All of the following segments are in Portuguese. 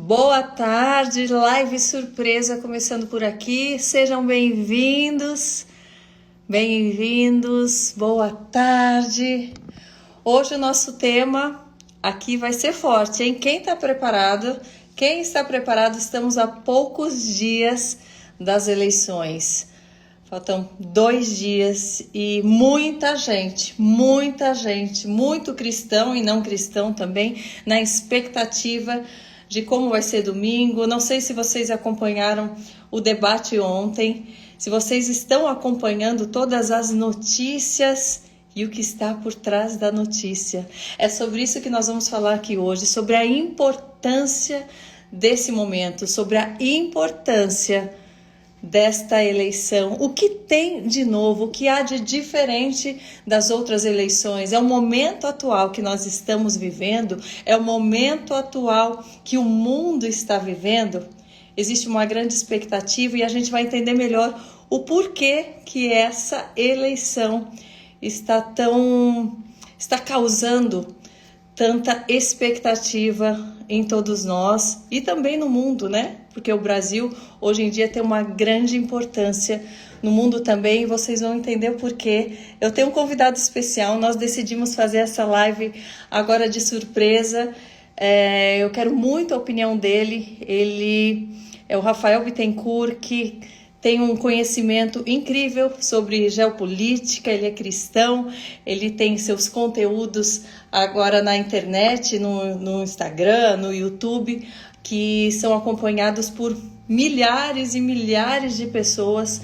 Boa tarde, live surpresa começando por aqui. Sejam bem-vindos, bem-vindos. Boa tarde. Hoje o nosso tema aqui vai ser forte, hein? Quem está preparado? Quem está preparado? Estamos a poucos dias das eleições. Faltam 2 dias e muita gente, muito cristão e não cristão também, na expectativa de como vai ser domingo. Não sei se vocês acompanharam o debate ontem, se vocês estão acompanhando todas as notícias e o que está por trás da notícia. É sobre isso que nós vamos falar aqui hoje, sobre a importância desse momento, sobre a importância desta eleição. O que tem de novo, o que há de diferente das outras eleições? É o momento atual que nós estamos vivendo, é o momento atual que o mundo está vivendo. Existe uma grande expectativa e a gente vai entender melhor o porquê que essa eleição está causando tanta expectativa em todos nós e também no mundo, né? Porque o Brasil hoje em dia tem uma grande importância no mundo também, e vocês vão entender o porquê. Eu tenho um convidado especial, nós decidimos fazer essa live agora de surpresa. Eu quero muito a opinião dele. Ele é o Rafael Bittencourt, que tem um conhecimento incrível sobre geopolítica, ele é cristão, ele tem seus conteúdos agora na internet, no Instagram, no YouTube, que são acompanhados por milhares e milhares de pessoas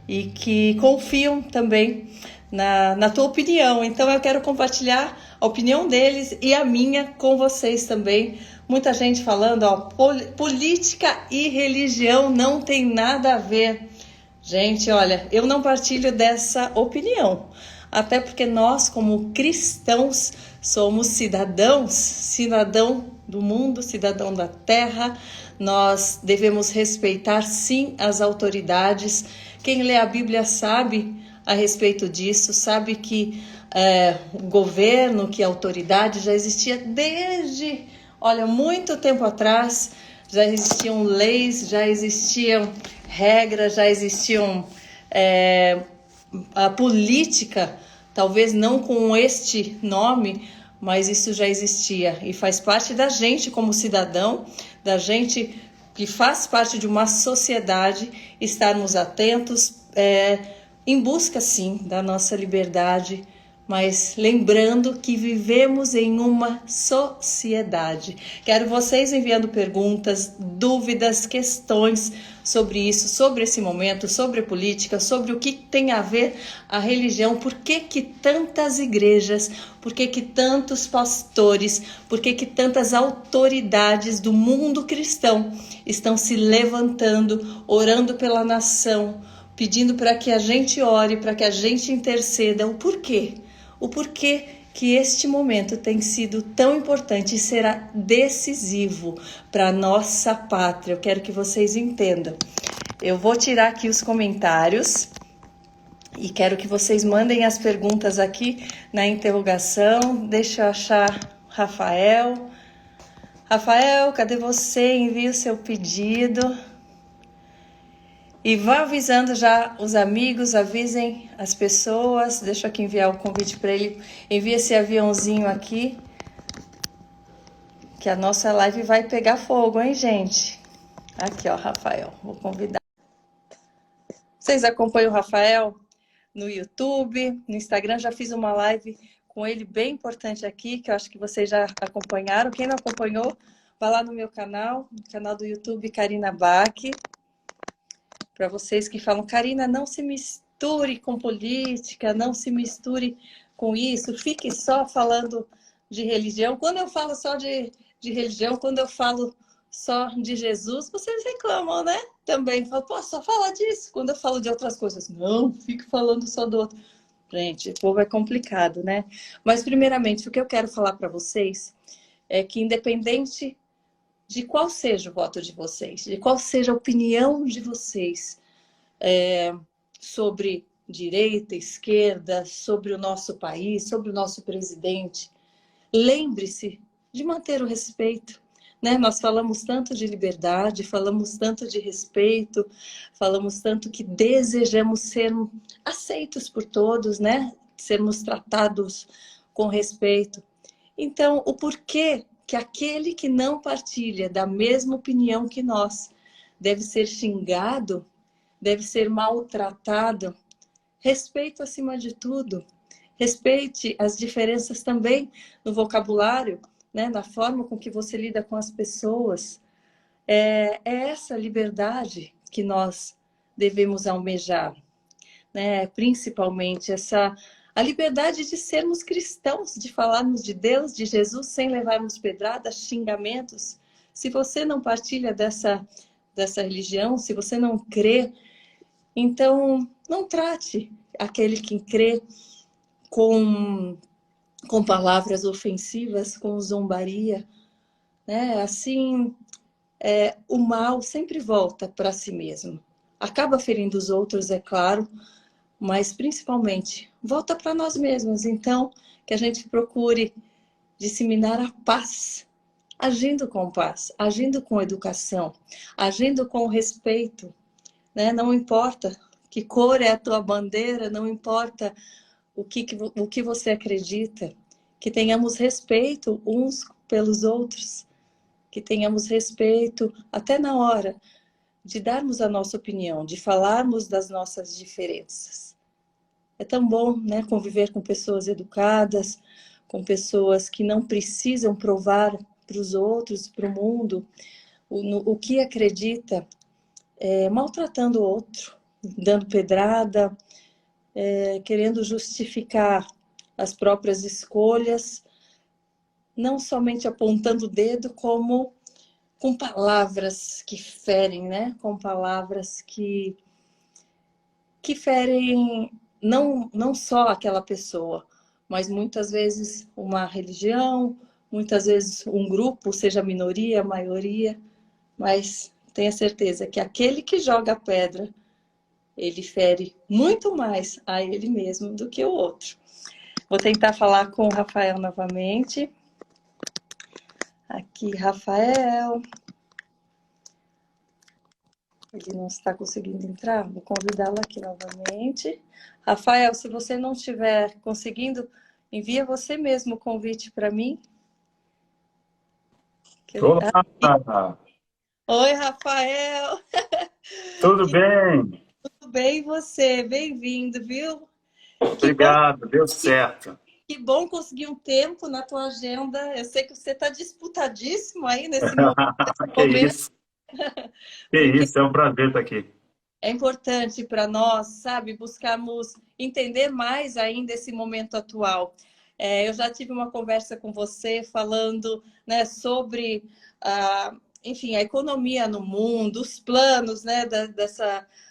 e que confiam também na tua opinião. Então eu quero compartilhar a opinião deles e a minha com vocês também. Muita gente falando, política e religião não tem nada a ver. Gente, olha, eu não partilho dessa opinião. Até porque nós, como cristãos, somos cidadão do mundo, cidadão da terra. Nós devemos respeitar, sim, as autoridades. Quem lê a Bíblia sabe a respeito disso, sabe que o governo, que a autoridade já existia desde, muito tempo atrás. Já existiam leis, já existiam regras, já existiam a política, talvez não com este nome, mas isso já existia e faz parte da gente como cidadão, da gente que faz parte de uma sociedade, estarmos atentos em busca, sim, da nossa liberdade, mas lembrando que vivemos em uma sociedade. Quero vocês enviando perguntas, dúvidas, questões sobre isso, sobre esse momento, sobre a política, sobre o que tem a ver a religião, por que tantas igrejas, por que tantos pastores, por que tantas autoridades do mundo cristão estão se levantando, orando pela nação, pedindo para que a gente ore, para que a gente interceda. O porquê? O porquê que este momento tem sido tão importante e será decisivo para a nossa pátria. Eu quero que vocês entendam. Eu vou tirar aqui os comentários e quero que vocês mandem as perguntas aqui na interrogação. Deixa eu achar Rafael. Rafael, cadê você? Envie o seu pedido. E vá avisando já os amigos, avisem as pessoas. Deixa eu aqui enviar o convite para ele. Envia esse aviãozinho aqui, que a nossa live vai pegar fogo, hein, gente? Aqui, ó, Rafael. Vou convidar. Vocês acompanham o Rafael no YouTube, no Instagram. Já fiz uma live com ele bem importante aqui, que eu acho que vocês já acompanharam. Quem não acompanhou, vá lá no meu canal, no canal do YouTube Karina Bach. Para vocês que falam, Karina, não se misture com política, não se misture com isso, fique só falando de religião. Quando eu falo só de religião, quando eu falo só de Jesus, vocês reclamam, né? Também falam, posso só falar disso? Quando eu falo de outras coisas, não, fique falando só do outro. Gente, o povo é complicado, né? Mas, primeiramente, o que eu quero falar para vocês é que, independente de qual seja o voto de vocês, de qual seja a opinião de vocês sobre direita, esquerda, sobre o nosso país, sobre o nosso presidente, lembre-se de manter o respeito. né? Nós falamos tanto de liberdade, falamos tanto de respeito, falamos tanto que desejamos ser aceitos por todos, né? Sermos tratados com respeito. Então, o porquê que aquele que não partilha da mesma opinião que nós deve ser xingado, deve ser maltratado? Respeito acima de tudo. Respeite as diferenças também no vocabulário, né? Na forma com que você lida com as pessoas. É essa liberdade que nós devemos almejar, né? Principalmente a liberdade de sermos cristãos, de falarmos de Deus, de Jesus, sem levarmos pedradas, xingamentos. Se você não partilha dessa religião, se você não crê, então não trate aquele que crê com palavras ofensivas, com zombaria, né? Assim, o mal sempre volta para si mesmo. Acaba ferindo os outros, é claro, mas principalmente volta para nós mesmos. Então, que a gente procure disseminar a paz, agindo com paz, agindo com educação, agindo com respeito, né? Não importa que cor é a tua bandeira, não importa o que você acredita, que tenhamos respeito uns pelos outros, que tenhamos respeito até na hora de darmos a nossa opinião, de falarmos das nossas diferenças. É tão bom, né, conviver com pessoas educadas, com pessoas que não precisam provar para os outros, para o mundo, o que acredita, maltratando o outro, dando pedrada, querendo justificar as próprias escolhas, não somente apontando o dedo, como com palavras que ferem, né? Com palavras que ferem não só aquela pessoa, mas muitas vezes uma religião, muitas vezes um grupo, seja minoria, maioria, mas tenha certeza que aquele que joga a pedra, ele fere muito mais a ele mesmo do que o outro. Vou tentar falar com o Rafael novamente. Aqui, Rafael. Ele não está conseguindo entrar. Vou convidá-lo aqui novamente. Rafael, se você não estiver conseguindo, envia você mesmo o convite para mim. Olá, Oi, Rafael. tudo bem? Tudo bem, e você? Bem-vindo, viu? Que bom, Obrigado, deu certo. que bom conseguir um tempo na tua agenda. Eu sei que você está disputadíssimo aí nesse momento, Que isso, que porque isso, é um prazer estar aqui. é importante para nós, sabe, buscarmos entender mais ainda esse momento atual. Eu já tive uma conversa com você falando, né, sobre, enfim, a economia no mundo, os planos, né,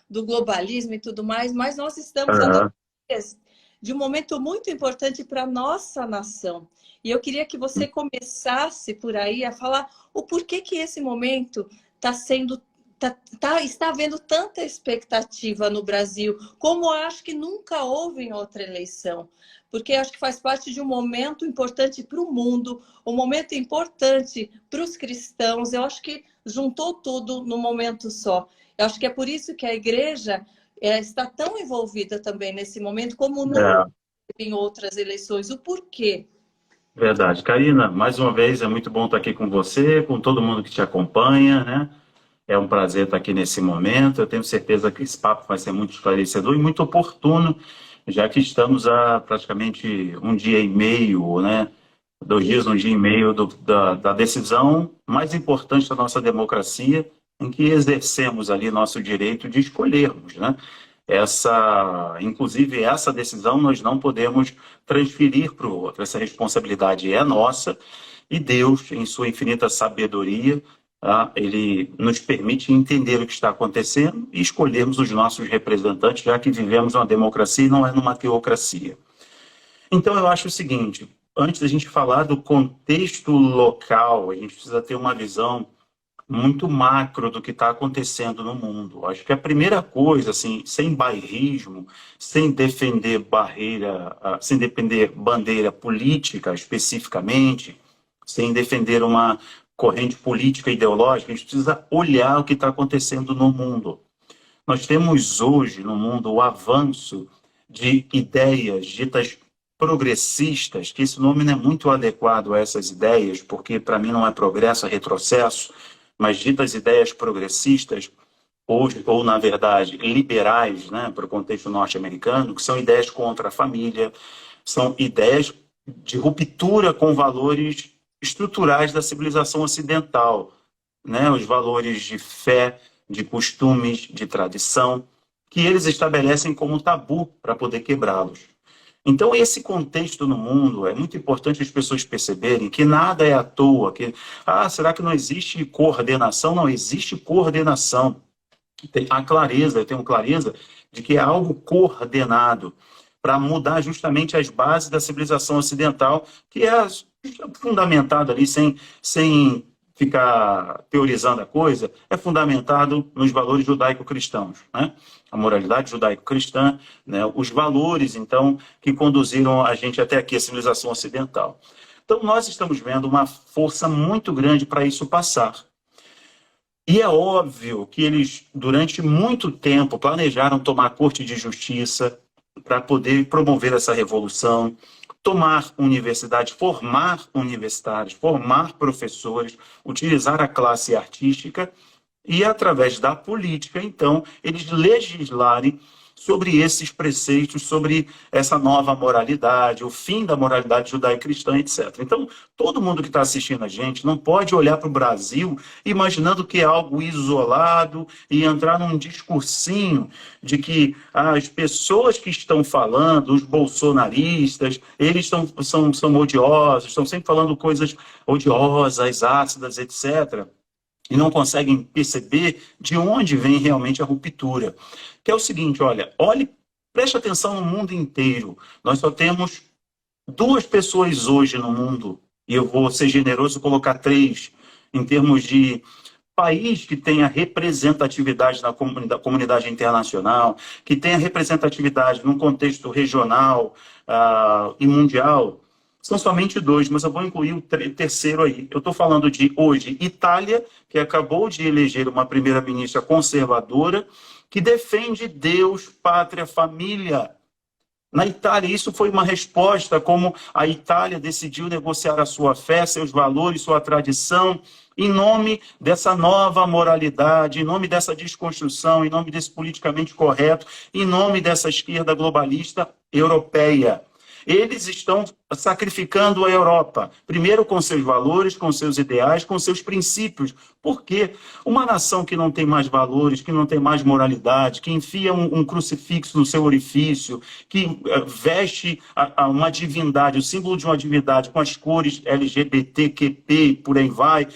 do globalismo e tudo mais, mas nós estamos a 2 Aham. dias de um momento muito importante para a nossa nação. E eu queria que você começasse por aí a falar o porquê que esse momento está sendo está havendo tanta expectativa no Brasil, como acho que nunca houve em outra eleição, porque acho que faz parte de um momento importante para o mundo, um momento importante para os cristãos. Eu acho que juntou tudo num momento só. Eu acho que é por isso que a igreja está tão envolvida também nesse momento, como nunca É, em outras eleições. O porquê? verdade. Karina, mais uma vez é muito bom estar aqui com você, com todo mundo que te acompanha, né? É um prazer estar aqui nesse momento. Eu tenho certeza que esse papo vai ser muito esclarecedor e muito oportuno, já que estamos há praticamente um dia e meio, né? 2 dias, um dia e meio da decisão mais importante da nossa democracia, em que exercemos ali nosso direito de escolhermos, né? Inclusive, essa decisão nós não podemos transferir para o outro. Essa responsabilidade é nossa e Deus, em sua infinita sabedoria, ele nos permite entender o que está acontecendo e escolhermos os nossos representantes, já que vivemos uma democracia e não é numa teocracia. Então, eu acho o seguinte: antes da gente falar do contexto local, a gente precisa ter uma visão muito macro do que está acontecendo no mundo. Acho que a primeira coisa, assim, sem bairrismo, sem defender bandeira política especificamente, sem defender uma corrente política e ideológica, a gente precisa olhar o que está acontecendo no mundo. Nós temos hoje no mundo o avanço de ideias ditas progressistas, que esse nome não é muito adequado a essas ideias, porque para mim não é progresso, é retrocesso, mas ditas ideias progressistas, ou na verdade, liberais, né, para o contexto norte-americano, que são ideias contra a família, são ideias de ruptura com valores estruturais da civilização ocidental, né, os valores de fé, de costumes, de tradição, que eles estabelecem como tabu para poder quebrá-los. Então, esse contexto no mundo, é muito importante as pessoas perceberem que nada é à toa, que, será que não existe coordenação? Não, existe coordenação. A clareza, eu tenho clareza de que é algo coordenado para mudar justamente as bases da civilização ocidental, que é fundamentado ali, sem ficar teorizando a coisa, é fundamentado nos valores judaico-cristãos, né? A moralidade judaico-cristã, né? Os valores, então, que conduziram a gente até aqui, a civilização ocidental. Então, nós estamos vendo uma força muito grande para isso passar. E é óbvio que eles, durante muito tempo, planejaram tomar a Corte de Justiça para poder promover essa revolução, tomar universidades, formar universitários, formar professores, utilizar a classe artística e, através da política, então, eles legislarem sobre esses preceitos, sobre essa nova moralidade, o fim da moralidade judaico-cristã, etc. Então, todo mundo que está assistindo a gente não pode olhar para o Brasil imaginando que é algo isolado e entrar num discursinho de que as pessoas que estão falando, os bolsonaristas, eles são odiosos, estão sempre falando coisas odiosas, ácidas, etc., e não conseguem perceber de onde vem realmente a ruptura. Que é o seguinte, olhe, preste atenção no mundo inteiro. Nós só temos 2 pessoas hoje no mundo, e eu vou ser generoso e colocar 3, em termos de país que tenha representatividade na comunidade internacional, que tenha representatividade num contexto regional e mundial. São somente 2, mas eu vou incluir o terceiro aí. Eu estou falando de, hoje, Itália, que acabou de eleger uma primeira-ministra conservadora, que defende Deus, pátria, família. Na Itália, isso foi uma resposta, como a Itália decidiu negociar a sua fé, seus valores, sua tradição, em nome dessa nova moralidade, em nome dessa desconstrução, em nome desse politicamente correto, em nome dessa esquerda globalista europeia. Eles estão sacrificando a Europa, primeiro com seus valores, com seus ideais, com seus princípios. Por quê? Uma nação que não tem mais valores, que não tem mais moralidade, que enfia um crucifixo no seu orifício, que veste uma divindade, o símbolo de uma divindade com as cores LGBTQP, por aí vai,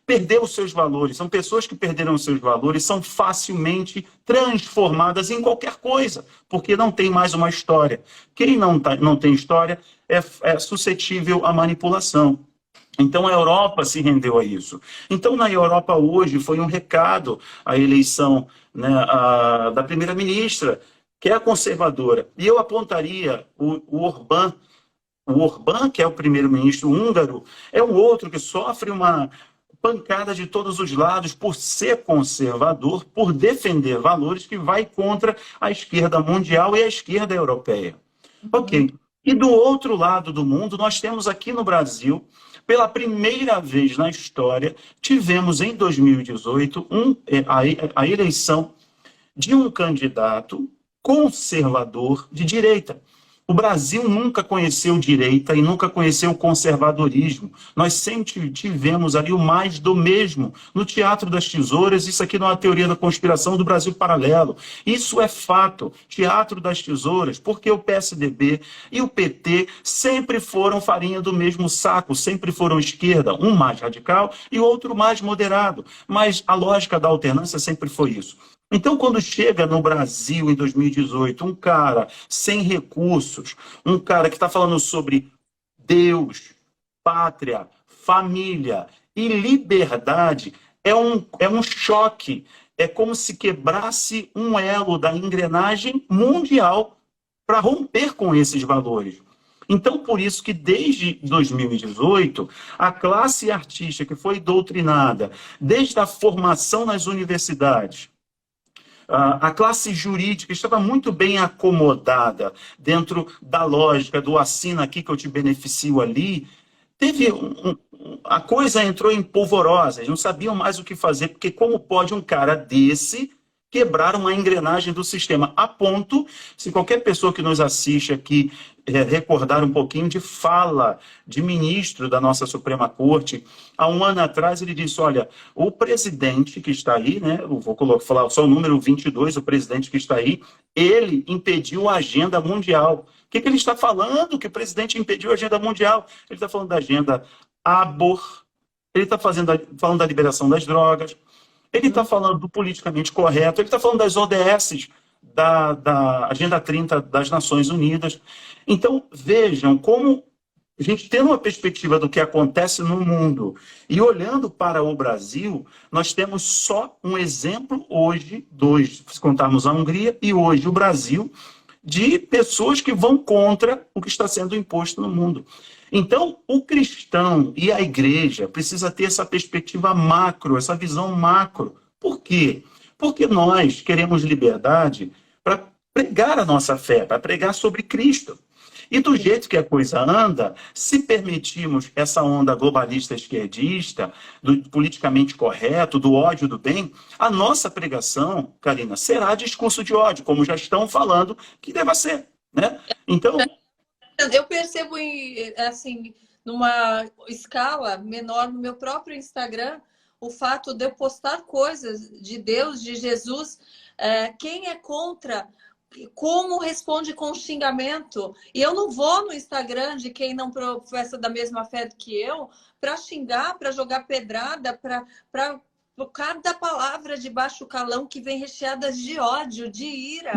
perdeu os seus valores. São pessoas que perderam os seus valores, são facilmente transformadas em qualquer coisa, porque não tem mais uma história. Quem não tem história é suscetível à manipulação. Então, a Europa se rendeu a isso. Então, na Europa hoje, foi um recado a eleição, né, da primeira-ministra, que é a conservadora. E eu apontaria o Orbán. O Orbán, que é o primeiro-ministro húngaro, é o outro que sofre uma pancada de todos os lados por ser conservador, por defender valores que vai contra a esquerda mundial e a esquerda europeia. Ok. E do outro lado do mundo, nós temos aqui no Brasil, pela primeira vez na história, tivemos em 2018 a eleição de um candidato conservador de direita. O Brasil nunca conheceu direita e nunca conheceu conservadorismo. Nós sempre tivemos ali o mais do mesmo. No Teatro das Tesouras, isso aqui não é uma teoria da conspiração do Brasil Paralelo. Isso é fato. Teatro das Tesouras, porque o PSDB e o PT sempre foram farinha do mesmo saco, sempre foram esquerda, um mais radical e outro mais moderado. Mas a lógica da alternância sempre foi isso. Então, quando chega no Brasil, em 2018, um cara sem recursos, um cara que está falando sobre Deus, pátria, família e liberdade, é um choque. É como se quebrasse um elo da engrenagem mundial para romper com esses valores. Então, por isso que desde 2018, a classe artística que foi doutrinada, desde a formação nas universidades, a classe jurídica estava muito bem acomodada dentro da lógica do assina aqui que eu te beneficio ali. A coisa entrou em polvorosa, eles não sabiam mais o que fazer, porque como pode um cara desse quebrar uma engrenagem do sistema, a ponto, se qualquer pessoa que nos assiste aqui recordar um pouquinho de fala de ministro da nossa Suprema Corte, há um ano atrás ele disse, olha, o presidente que está aí, né, eu vou falar só o número 22, o presidente que está aí, ele impediu a agenda mundial. O que ele está falando? Que o presidente impediu a agenda mundial? Ele está falando da agenda ele está falando da liberação das drogas, ele está falando do politicamente correto, ele está falando das ODS, da Agenda 30 das Nações Unidas. Então, vejam como a gente tendo uma perspectiva do que acontece no mundo e olhando para o Brasil, nós temos só um exemplo hoje, se contarmos a Hungria e hoje o Brasil, de pessoas que vão contra o que está sendo imposto no mundo. Então, o cristão e a igreja precisa ter essa perspectiva macro, essa visão macro. Por quê? Porque nós queremos liberdade para pregar a nossa fé, para pregar sobre Cristo. E do jeito que a coisa anda, se permitirmos essa onda globalista esquerdista, do politicamente correto, do ódio do bem, a nossa pregação, Karina, será discurso de ódio, como já estão falando que deva ser, né? Então... Eu percebo, assim, numa escala menor no meu próprio Instagram, o fato de eu postar coisas de Deus, de Jesus, quem é contra... Como responde com xingamento. E eu não vou no Instagram de quem não professa da mesma fé que eu para xingar, para jogar pedrada, para cada palavra de baixo calão que vem recheadas de ódio, de ira.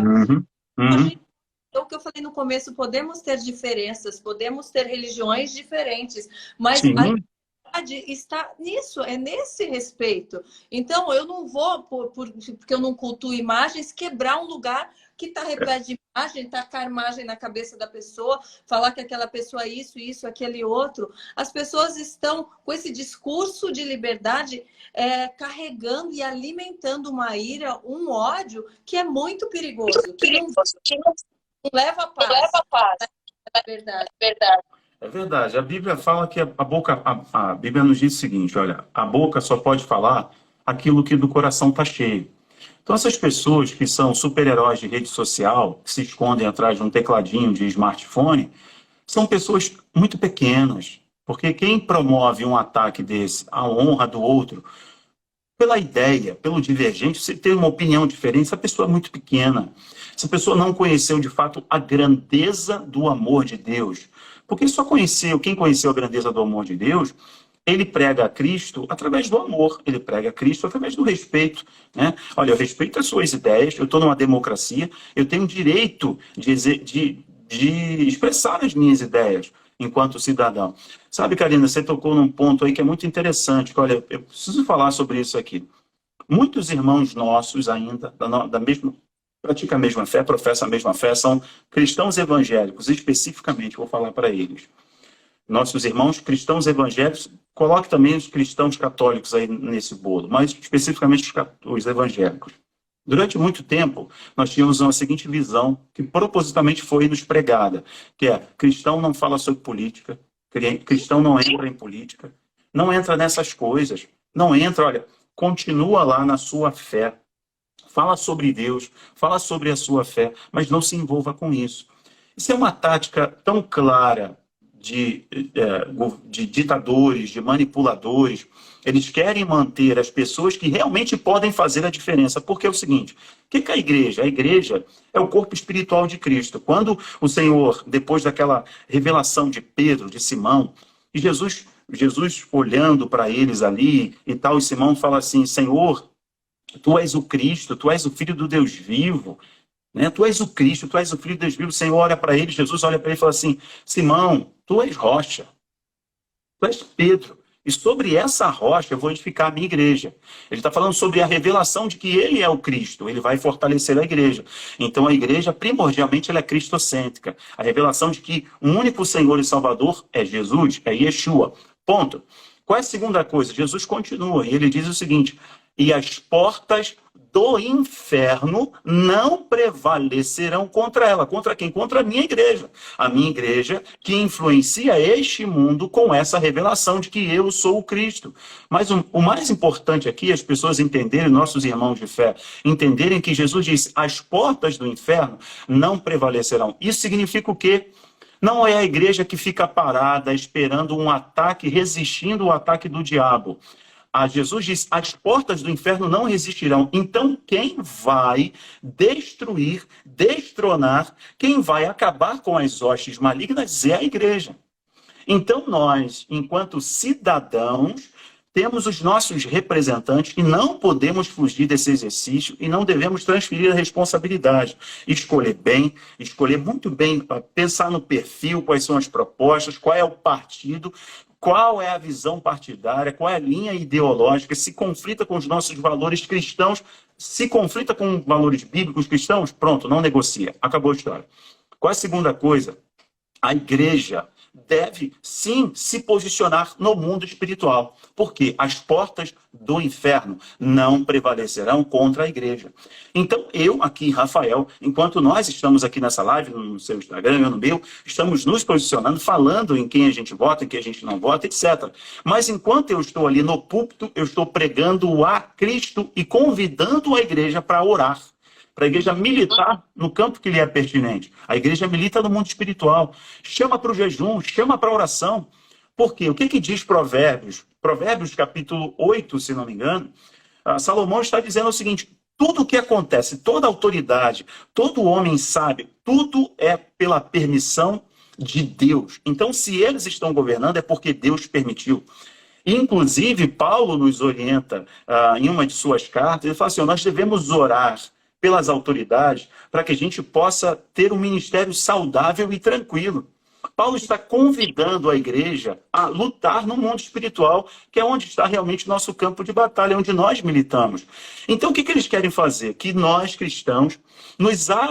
É o que eu falei no começo, podemos ter diferenças, podemos ter religiões diferentes, mas Sim. a liberdade está nisso, é nesse respeito. Então, eu não vou, porque eu não cultuo imagens, quebrar um lugar que está repleto de imagem, tacar imagem na cabeça da pessoa, falar que aquela pessoa é isso, aquele outro. As pessoas estão com esse discurso de liberdade carregando e alimentando uma ira, um ódio que é muito perigoso, que não leva a paz. É verdade. É verdade. A Bíblia fala que a Bíblia nos diz o seguinte, olha, a boca só pode falar aquilo que do coração está cheio. Então, essas pessoas que são super-heróis de rede social, que se escondem atrás de um tecladinho de smartphone, são pessoas muito pequenas. Porque quem promove um ataque desse à honra do outro, pela ideia, pelo divergente, você ter uma opinião diferente, essa pessoa é muito pequena. Essa pessoa não conheceu, de fato, a grandeza do amor de Deus. Porque quem conheceu a grandeza do amor de Deus, ele prega a Cristo através do amor, ele prega a Cristo através do respeito, né? Olha, eu respeito as suas ideias, eu estou numa democracia, eu tenho o direito de expressar as minhas ideias enquanto cidadão. Sabe, Karina, você tocou num ponto aí que é muito interessante, que, olha, eu preciso falar sobre isso aqui. Muitos irmãos nossos ainda, praticam a mesma fé, professam a mesma fé, são cristãos evangélicos, especificamente, vou falar para eles. Nossos irmãos cristãos evangélicos, coloque também os cristãos católicos aí nesse bolo, mas especificamente os evangélicos. Durante muito tempo, nós tínhamos uma seguinte visão, que propositalmente foi nos pregada, que é, cristão não fala sobre política, cristão não entra em política, não entra nessas coisas, não entra, olha, continua lá na sua fé, fala sobre Deus, fala sobre a sua fé, mas não se envolva com isso. Isso é uma tática tão clara de ditadores, de manipuladores. Eles querem manter as pessoas que realmente podem fazer a diferença. Porque é o seguinte, o que é a igreja? A igreja é o corpo espiritual de Cristo. Quando o Senhor, depois daquela revelação de Pedro, de Simão, e Jesus olhando para eles ali e tal, e Simão fala assim, Senhor, Tu és o Cristo, Tu és o Filho do Deus vivo, né? Tu és o Cristo, Tu és o Filho de Deus vivo. O Senhor olha para ele, Jesus olha para ele e fala assim, Simão, Tu és rocha, Tu és Pedro, E sobre essa rocha eu vou edificar a minha igreja. Ele está falando sobre a revelação de que ele é o Cristo. Ele vai fortalecer a igreja. Então a igreja, primordialmente, ela é cristocêntrica. A revelação de que o único Senhor e Salvador é Jesus, é Yeshua. Ponto. Qual é a segunda coisa? Jesus continua e ele diz o seguinte: e as portas do inferno não prevalecerão contra ela. Contra quem? Contra a minha igreja. A minha igreja que influencia este mundo com essa revelação de que eu sou o Cristo. Mas o mais importante aqui é as pessoas entenderem, nossos irmãos de fé, entenderem que Jesus disse: as portas do inferno não prevalecerão. Isso significa o quê? Não é a igreja que fica parada esperando um ataque, resistindo ao ataque do diabo. Jesus diz: as portas do inferno não resistirão. Então, quem vai destruir, destronar, quem vai acabar com as hostes malignas é a igreja. Então, nós, enquanto cidadãos, temos os nossos representantes e não podemos fugir desse exercício e não devemos transferir a responsabilidade. Escolher bem, escolher muito bem, pensar no perfil, quais são as propostas, qual é o partido, qual é a visão partidária, qual é a linha ideológica, se conflita com os nossos valores cristãos, se conflita com valores bíblicos cristãos, pronto, não negocia, acabou a história. Qual é a segunda coisa? A igreja deve, sim, se posicionar no mundo espiritual, porque as portas do inferno não prevalecerão contra a igreja. Então, eu aqui, Rafael, enquanto nós estamos aqui nessa live, no seu Instagram, eu no meu, estamos nos posicionando, falando em quem a gente vota, em quem a gente não vota, etc. Mas enquanto eu estou ali no púlpito, eu estou pregando a Cristo e convidando a igreja para orar, para a igreja militar no campo que lhe é pertinente. A igreja milita no mundo espiritual. Chama para o jejum, chama para a oração. Por quê? O que diz Provérbios? Provérbios, capítulo 8, se não me engano, Salomão está dizendo o seguinte: tudo o que acontece, toda autoridade, todo homem sabe, tudo é pela permissão de Deus. Então, se eles estão governando, é porque Deus permitiu. Inclusive, Paulo nos orienta em uma de suas cartas, ele fala assim: nós devemos orar pelas autoridades, para que a gente possa ter um ministério saudável e tranquilo. Paulo está convidando a igreja a lutar no mundo espiritual, que é onde está realmente o nosso campo de batalha, onde nós militamos. Então, o que eles querem fazer? Que nós, cristãos,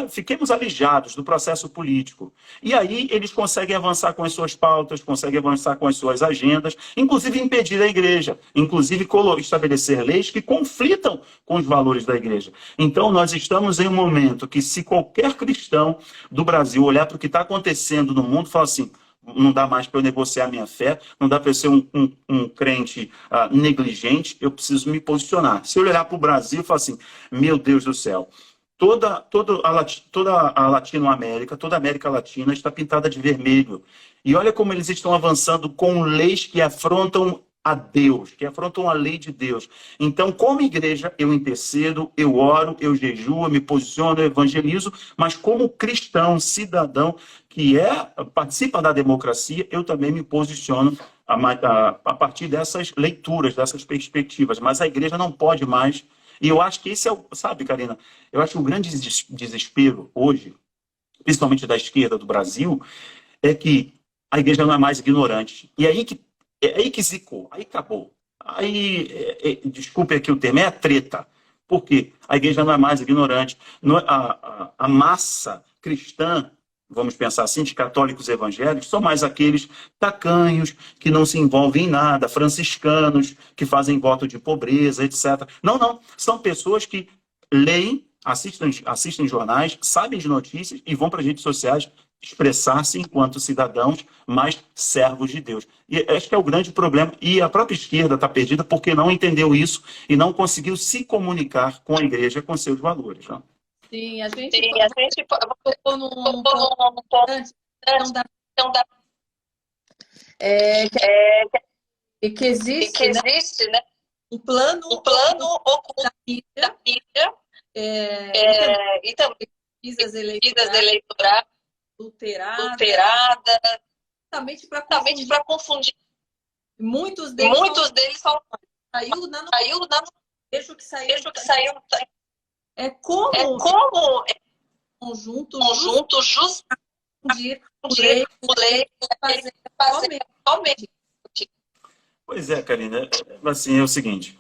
fiquemos alijados do processo político. E aí eles conseguem avançar com as suas pautas, conseguem avançar com as suas agendas, inclusive impedir a igreja, inclusive estabelecer leis que conflitam com os valores da igreja. Então, nós estamos em um momento que, se qualquer cristão do Brasil olhar para o que está acontecendo no mundo, fala assim: não dá mais para eu negociar minha fé, não dá para eu ser um crente negligente, eu preciso me posicionar. Se eu olhar para o Brasil e falar assim: meu Deus do céu, toda a Latinoamérica, toda a América Latina está pintada de vermelho. E olha como eles estão avançando com leis que afrontam a Deus, que afrontam a lei de Deus. Então, como igreja, eu intercedo, eu oro, eu jejuo, eu me posiciono, eu evangelizo, mas como cristão, cidadão, que participa da democracia, eu também me posiciono a partir dessas leituras, dessas perspectivas. Mas a igreja não pode mais. E eu acho que esse sabe, Karina, eu acho que o grande desespero hoje, principalmente da esquerda do Brasil, é que a igreja não é mais ignorante. E aí que zicou, aí acabou. Aí, desculpe aqui o termo, é a treta. Por quê? A igreja não é mais ignorante. A massa cristã, vamos pensar assim, de católicos evangélicos, são mais aqueles tacanhos, que não se envolvem em nada, franciscanos, que fazem voto de pobreza, etc. Não. São pessoas que leem, assistem jornais, sabem de notícias e vão para as redes sociais expressar-se enquanto cidadãos, mas servos de Deus. E acho que é o grande problema. E a própria esquerda está perdida porque não entendeu isso e não conseguiu se comunicar com a igreja, com seus valores. Né? Sim, a gente tocou num ponto que existe, né? Um plano oculto da mídia, e também pesquisas eleitorais adulterada, justamente para confundir. Muitos deles falam: saiu na vejo que saiu. É como conjunto justo de lei fazer somente. Pois é, Karina, assim, é o seguinte,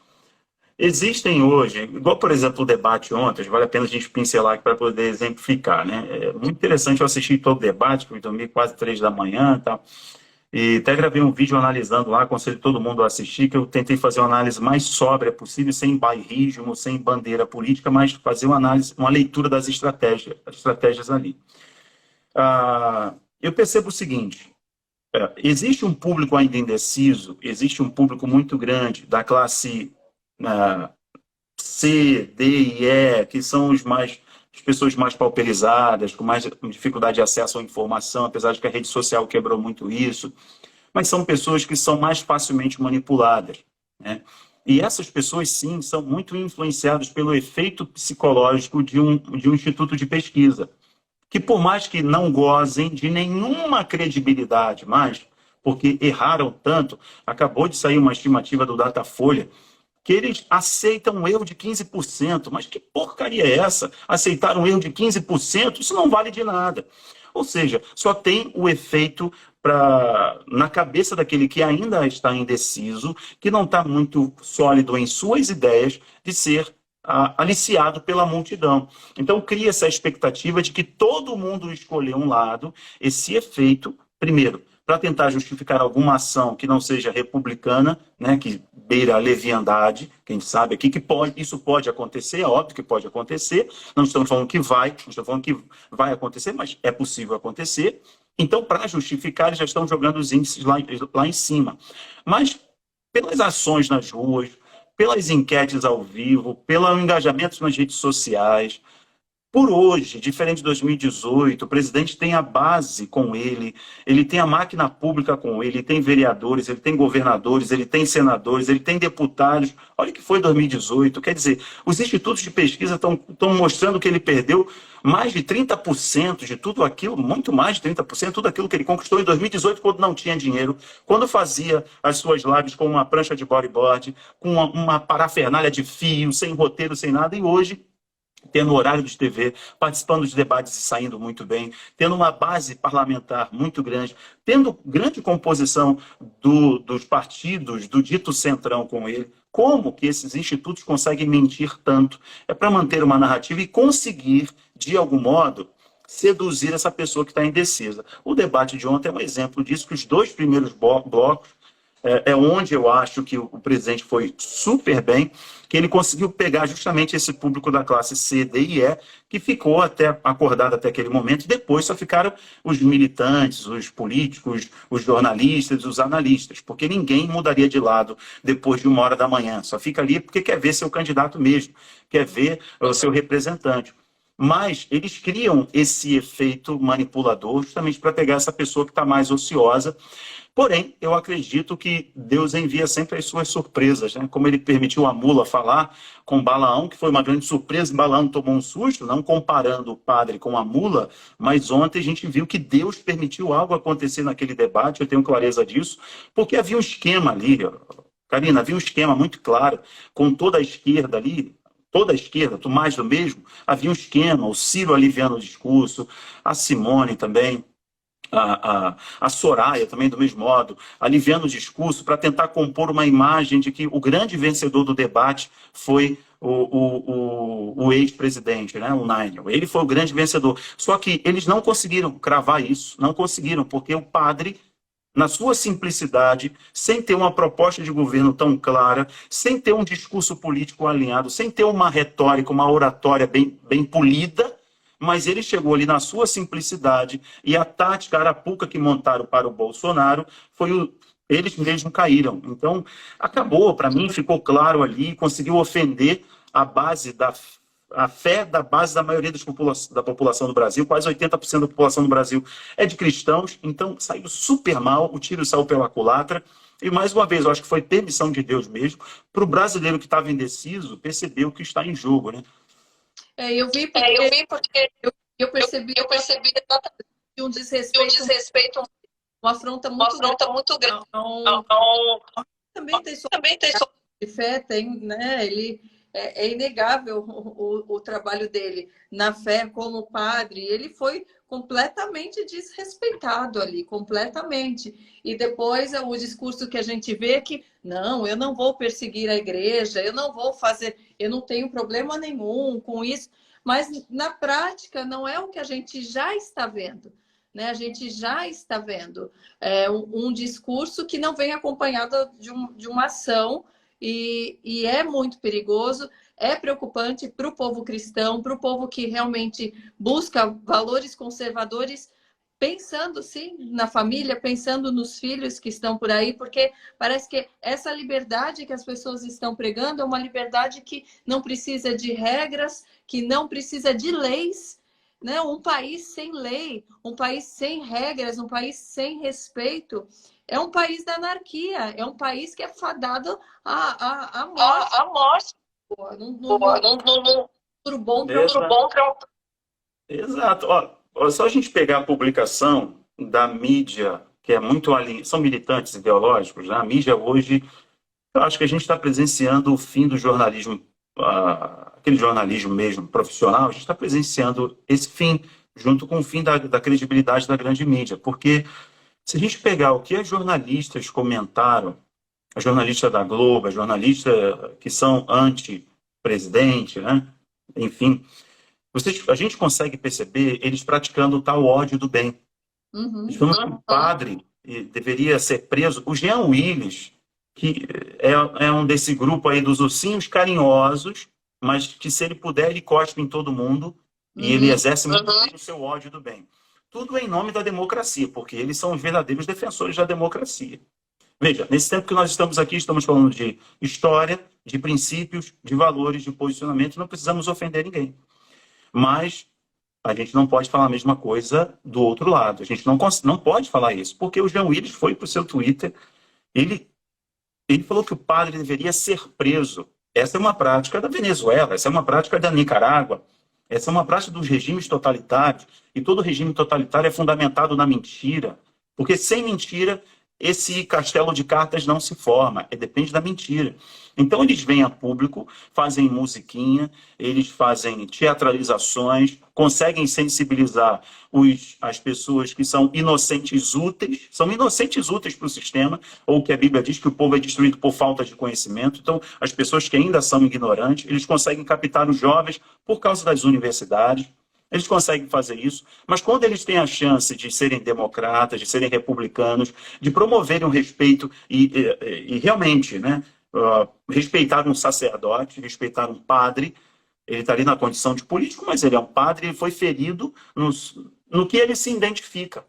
existem hoje, igual por exemplo o debate ontem, vale a pena a gente pincelar aqui para poder exemplificar, né? É muito interessante, eu assisti todo o debate, fui dormir quase 3 da manhã, tá? E até gravei um vídeo analisando lá, aconselho todo mundo a assistir, que eu tentei fazer uma análise mais sóbria possível, sem bairrismo, sem bandeira política, mas fazer uma análise, uma leitura das estratégias, as estratégias ali. Eu percebo o seguinte, existe um público ainda indeciso, existe um público muito grande da classe ah, C, D e E, que são as pessoas mais pauperizadas, com mais dificuldade de acesso à informação, apesar de que a rede social quebrou muito isso, mas são pessoas que são mais facilmente manipuladas, né? E essas pessoas, sim, são muito influenciadas pelo efeito psicológico de um instituto de pesquisa, que por mais que não gozem de nenhuma credibilidade mais, porque erraram tanto, acabou de sair uma estimativa do Datafolha, que eles aceitam um erro de 15%. Mas que porcaria é essa? Aceitar um erro de 15%? Isso não vale de nada. Ou seja, só tem o efeito na cabeça daquele que ainda está indeciso, que não está muito sólido em suas ideias, de ser aliciado pela multidão. Então, cria essa expectativa de que todo mundo escolheu um lado, esse efeito, primeiro, para tentar justificar alguma ação que não seja republicana, né, que beira a leviandade, que a gente sabe aqui que isso pode acontecer, é óbvio que pode acontecer, não estamos falando que vai, não estamos falando que vai acontecer, mas é possível acontecer. Então, para justificar, eles já estão jogando os índices lá em cima. Mas, pelas ações nas ruas, pelas enquetes ao vivo, pelo engajamento nas redes sociais, por hoje, diferente de 2018, o presidente tem a base com ele tem a máquina pública com ele tem vereadores, ele tem governadores, ele tem senadores, ele tem deputados. Olha o que foi 2018. Quer dizer, os institutos de pesquisa estão mostrando que ele perdeu mais de 30% de tudo aquilo, muito mais de 30%, tudo aquilo que ele conquistou em 2018, quando não tinha dinheiro, quando fazia as suas lives com uma prancha de bodyboard, com uma parafernália de fio, sem roteiro, sem nada, e hoje tendo horário de TV, participando de debates e saindo muito bem, tendo uma base parlamentar muito grande, tendo grande composição dos partidos, do dito centrão com ele. Como que esses institutos conseguem mentir tanto? É para manter uma narrativa e conseguir, de algum modo, seduzir essa pessoa que está indecisa. O debate de ontem é um exemplo disso, que os dois primeiros blocos onde eu acho que o presidente foi super bem, que ele conseguiu pegar justamente esse público da classe C, D e E, que ficou até acordado até aquele momento, e depois só ficaram os militantes, os políticos, os jornalistas, os analistas, porque ninguém mudaria de lado depois de 1 hora da manhã, só fica ali porque quer ver seu candidato mesmo, quer ver o seu representante. Mas eles criam esse efeito manipulador justamente para pegar essa pessoa que está mais ociosa. Porém, eu acredito que Deus envia sempre as suas surpresas, né? Como ele permitiu a mula falar com Balaão, que foi uma grande surpresa, e Balaão tomou um susto, não comparando o padre com a mula, mas ontem a gente viu que Deus permitiu algo acontecer naquele debate, eu tenho clareza disso, porque havia um esquema ali, Karina, havia um esquema muito claro, com toda a esquerda ali, toda a esquerda, do mais do mesmo, havia um esquema, o Ciro aliviando o discurso, a Simone também, a Soraya também do mesmo modo, aliviando o discurso para tentar compor uma imagem de que o grande vencedor do debate foi o ex-presidente, né, o Nine. Ele foi o grande vencedor. Só que eles não conseguiram cravar isso, não conseguiram, porque o padre, na sua simplicidade, sem ter uma proposta de governo tão clara, sem ter um discurso político alinhado, sem ter uma retórica, uma oratória bem polida, mas ele chegou ali na sua simplicidade e a tática arapuca que montaram para o Bolsonaro eles mesmos caíram. Então, acabou, para mim, ficou claro ali, conseguiu ofender a base a fé da base da maioria da população do Brasil, quase 80% da população do Brasil é de cristãos, então saiu super mal, o tiro saiu pela culatra, e mais uma vez, eu acho que foi permissão de Deus mesmo, para o brasileiro que estava indeciso perceber o que está em jogo, né? Eu percebi exatamente um desrespeito, uma afronta muito grande. Também tem sua de fé, tem, né? É inegável o trabalho dele na fé como padre. Ele foi completamente desrespeitado ali, completamente. E depois o discurso que a gente vê é que Não, eu não vou perseguir a igreja, eu não vou fazer, eu não tenho problema nenhum com isso, mas na prática não é o que a gente já está vendo, né? A gente já está vendo um discurso que não vem acompanhado de uma ação e é muito perigoso, é preocupante para o povo cristão, para o povo que realmente busca valores conservadores, pensando sim na família, pensando nos filhos que estão por aí, porque parece que essa liberdade que as pessoas estão pregando é uma liberdade que não precisa de regras, que não precisa de leis, né? Um país sem lei, um país sem regras, um país sem respeito, é um país da anarquia, é um país que é fadado à morte. A morte. Pô, Não. Pro bom, Exato. Exato. Ó, só a gente pegar a publicação da mídia, que é muito ali, são militantes ideológicos, né? A mídia hoje, eu acho que a gente está presenciando o fim do jornalismo, aquele jornalismo mesmo profissional, a gente está presenciando esse fim, junto com o fim da credibilidade da grande mídia, porque se a gente pegar o que as jornalistas comentaram, a jornalista da Globo, a jornalista que são anti-presidente, né? Enfim, a gente consegue perceber eles praticando o tal ódio do bem. Eles falam que o padre deveria ser preso. O Jean Willis, que é um desse grupo aí dos ursinhos carinhosos, mas que se ele puder, ele cospe em todo mundo e ele exerce muito bem o seu ódio do bem. Tudo em nome da democracia, porque eles são os verdadeiros defensores da democracia. Veja, nesse tempo que nós estamos aqui, estamos falando de história, de princípios, de valores, de posicionamento, não precisamos ofender ninguém. Mas a gente não pode falar a mesma coisa do outro lado. A gente não pode falar isso, porque o Jean Willis foi para o seu Twitter, ele falou que o padre deveria ser preso. Essa é uma prática da Venezuela, essa é uma prática da Nicarágua, essa é uma prática dos regimes totalitários, e todo regime totalitário é fundamentado na mentira, porque sem mentira esse castelo de cartas não se forma, depende da mentira. Então eles vêm a público, fazem musiquinha, eles fazem teatralizações, conseguem sensibilizar as pessoas que são inocentes úteis para o sistema, ou que a Bíblia diz que o povo é destruído por falta de conhecimento. Então as pessoas que ainda são ignorantes, eles conseguem captar os jovens por causa das universidades. Eles conseguem fazer isso, mas quando eles têm a chance de serem democratas, de serem republicanos, de promoverem o respeito e realmente, né, respeitar um sacerdote, respeitar um padre, ele está ali na condição de político, mas ele é um padre e foi ferido no que ele se identifica.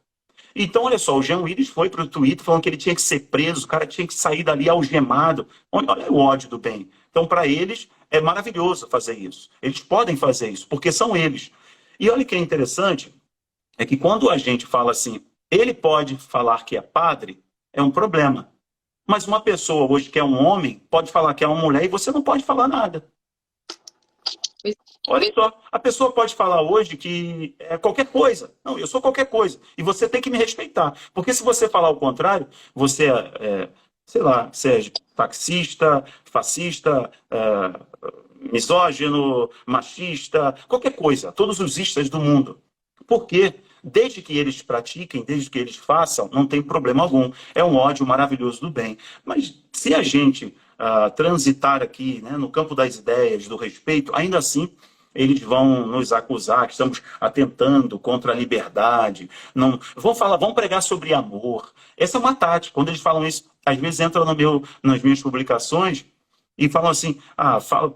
Então, olha só, o Jean Willis foi para o Twitter falando que ele tinha que ser preso, o cara tinha que sair dali algemado. Olha o ódio do bem. Então, para eles, é maravilhoso fazer isso. Eles podem fazer isso, porque são eles. E olha o que é interessante, é que quando a gente fala assim, ele pode falar que é padre, é um problema. Mas uma pessoa hoje que é um homem, pode falar que é uma mulher e você não pode falar nada. Olha só, a pessoa pode falar hoje que é qualquer coisa. Não, eu sou qualquer coisa. E você tem que me respeitar. Porque se você falar o contrário, você sei lá, seja taxista, fascista, misógino, machista, qualquer coisa, todos os istas do mundo. Por quê? Desde que eles pratiquem, desde que eles façam, não tem problema algum. É um ódio maravilhoso do bem. Mas se a gente transitar aqui, né, no campo das ideias, do respeito, ainda assim eles vão nos acusar que estamos atentando contra a liberdade. Não, vão pregar sobre amor. Essa é uma tática. Quando eles falam isso, às vezes entram nas minhas publicações e falam assim,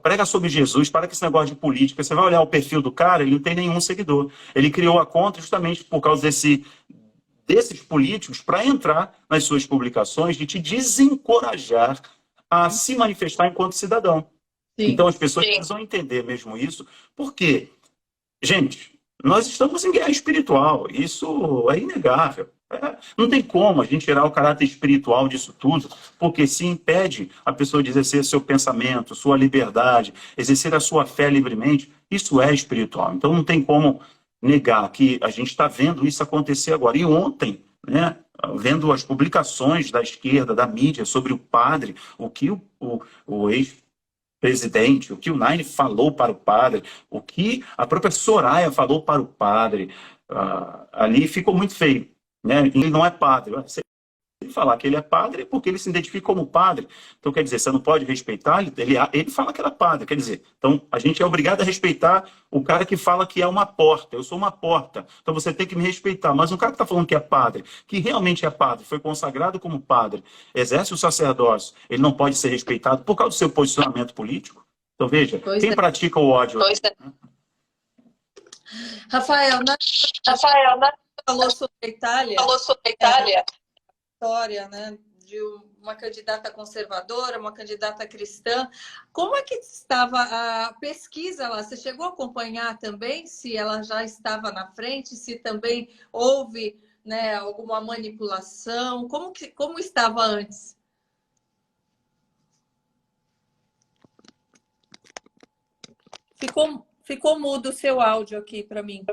prega sobre Jesus, para com esse negócio de política. Você vai olhar o perfil do cara, ele não tem nenhum seguidor. Ele criou a conta justamente por causa desses políticos para entrar nas suas publicações e te desencorajar a se manifestar enquanto cidadão. Sim. Então as pessoas precisam entender mesmo isso, porque, gente, nós estamos em guerra espiritual, isso é inegável. Não tem como a gente tirar o caráter espiritual disso tudo, porque se impede a pessoa de exercer seu pensamento, sua liberdade, exercer a sua fé livremente, isso é espiritual. Então não tem como negar que a gente está vendo isso acontecer agora. E ontem, né, vendo as publicações da esquerda, da mídia, sobre o padre, o que o ex-presidente, o que o Naine falou para o padre, o que a própria Soraya falou para o padre, ali ficou muito feio. Né? Ele não é padre. Se ele falar que ele é padre é porque ele se identifica como padre. Então, quer dizer, você não pode respeitar, ele fala que ele é padre, quer dizer. Então, a gente é obrigado a respeitar o cara que fala que é uma porta. Eu sou uma porta, então você tem que me respeitar. Mas um cara que está falando que é padre, que realmente é padre, foi consagrado como padre, exerce o sacerdócio, ele não pode ser respeitado por causa do seu posicionamento político? Então, veja, quem pratica o ódio... Rafael, falou sobre a Itália, história, né, de uma candidata conservadora, uma candidata cristã. Como é que estava a pesquisa lá? Você chegou a acompanhar também se ela já estava na frente, se também houve, né, alguma manipulação? Como estava antes? Ficou mudo o seu áudio aqui para mim.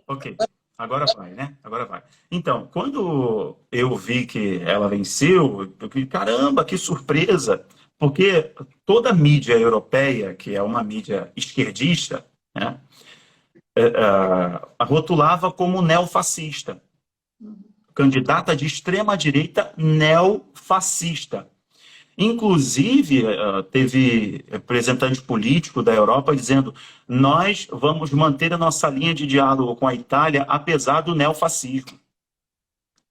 Ok. Agora vai, né? Agora vai. Então, quando eu vi que ela venceu, eu vi, caramba, que surpresa! Porque toda a mídia europeia, que é uma mídia esquerdista, né, a rotulava como neofascista. Candidata de extrema-direita neofascista. Inclusive, teve representante político da Europa dizendo: nós vamos manter a nossa linha de diálogo com a Itália apesar do neofascismo.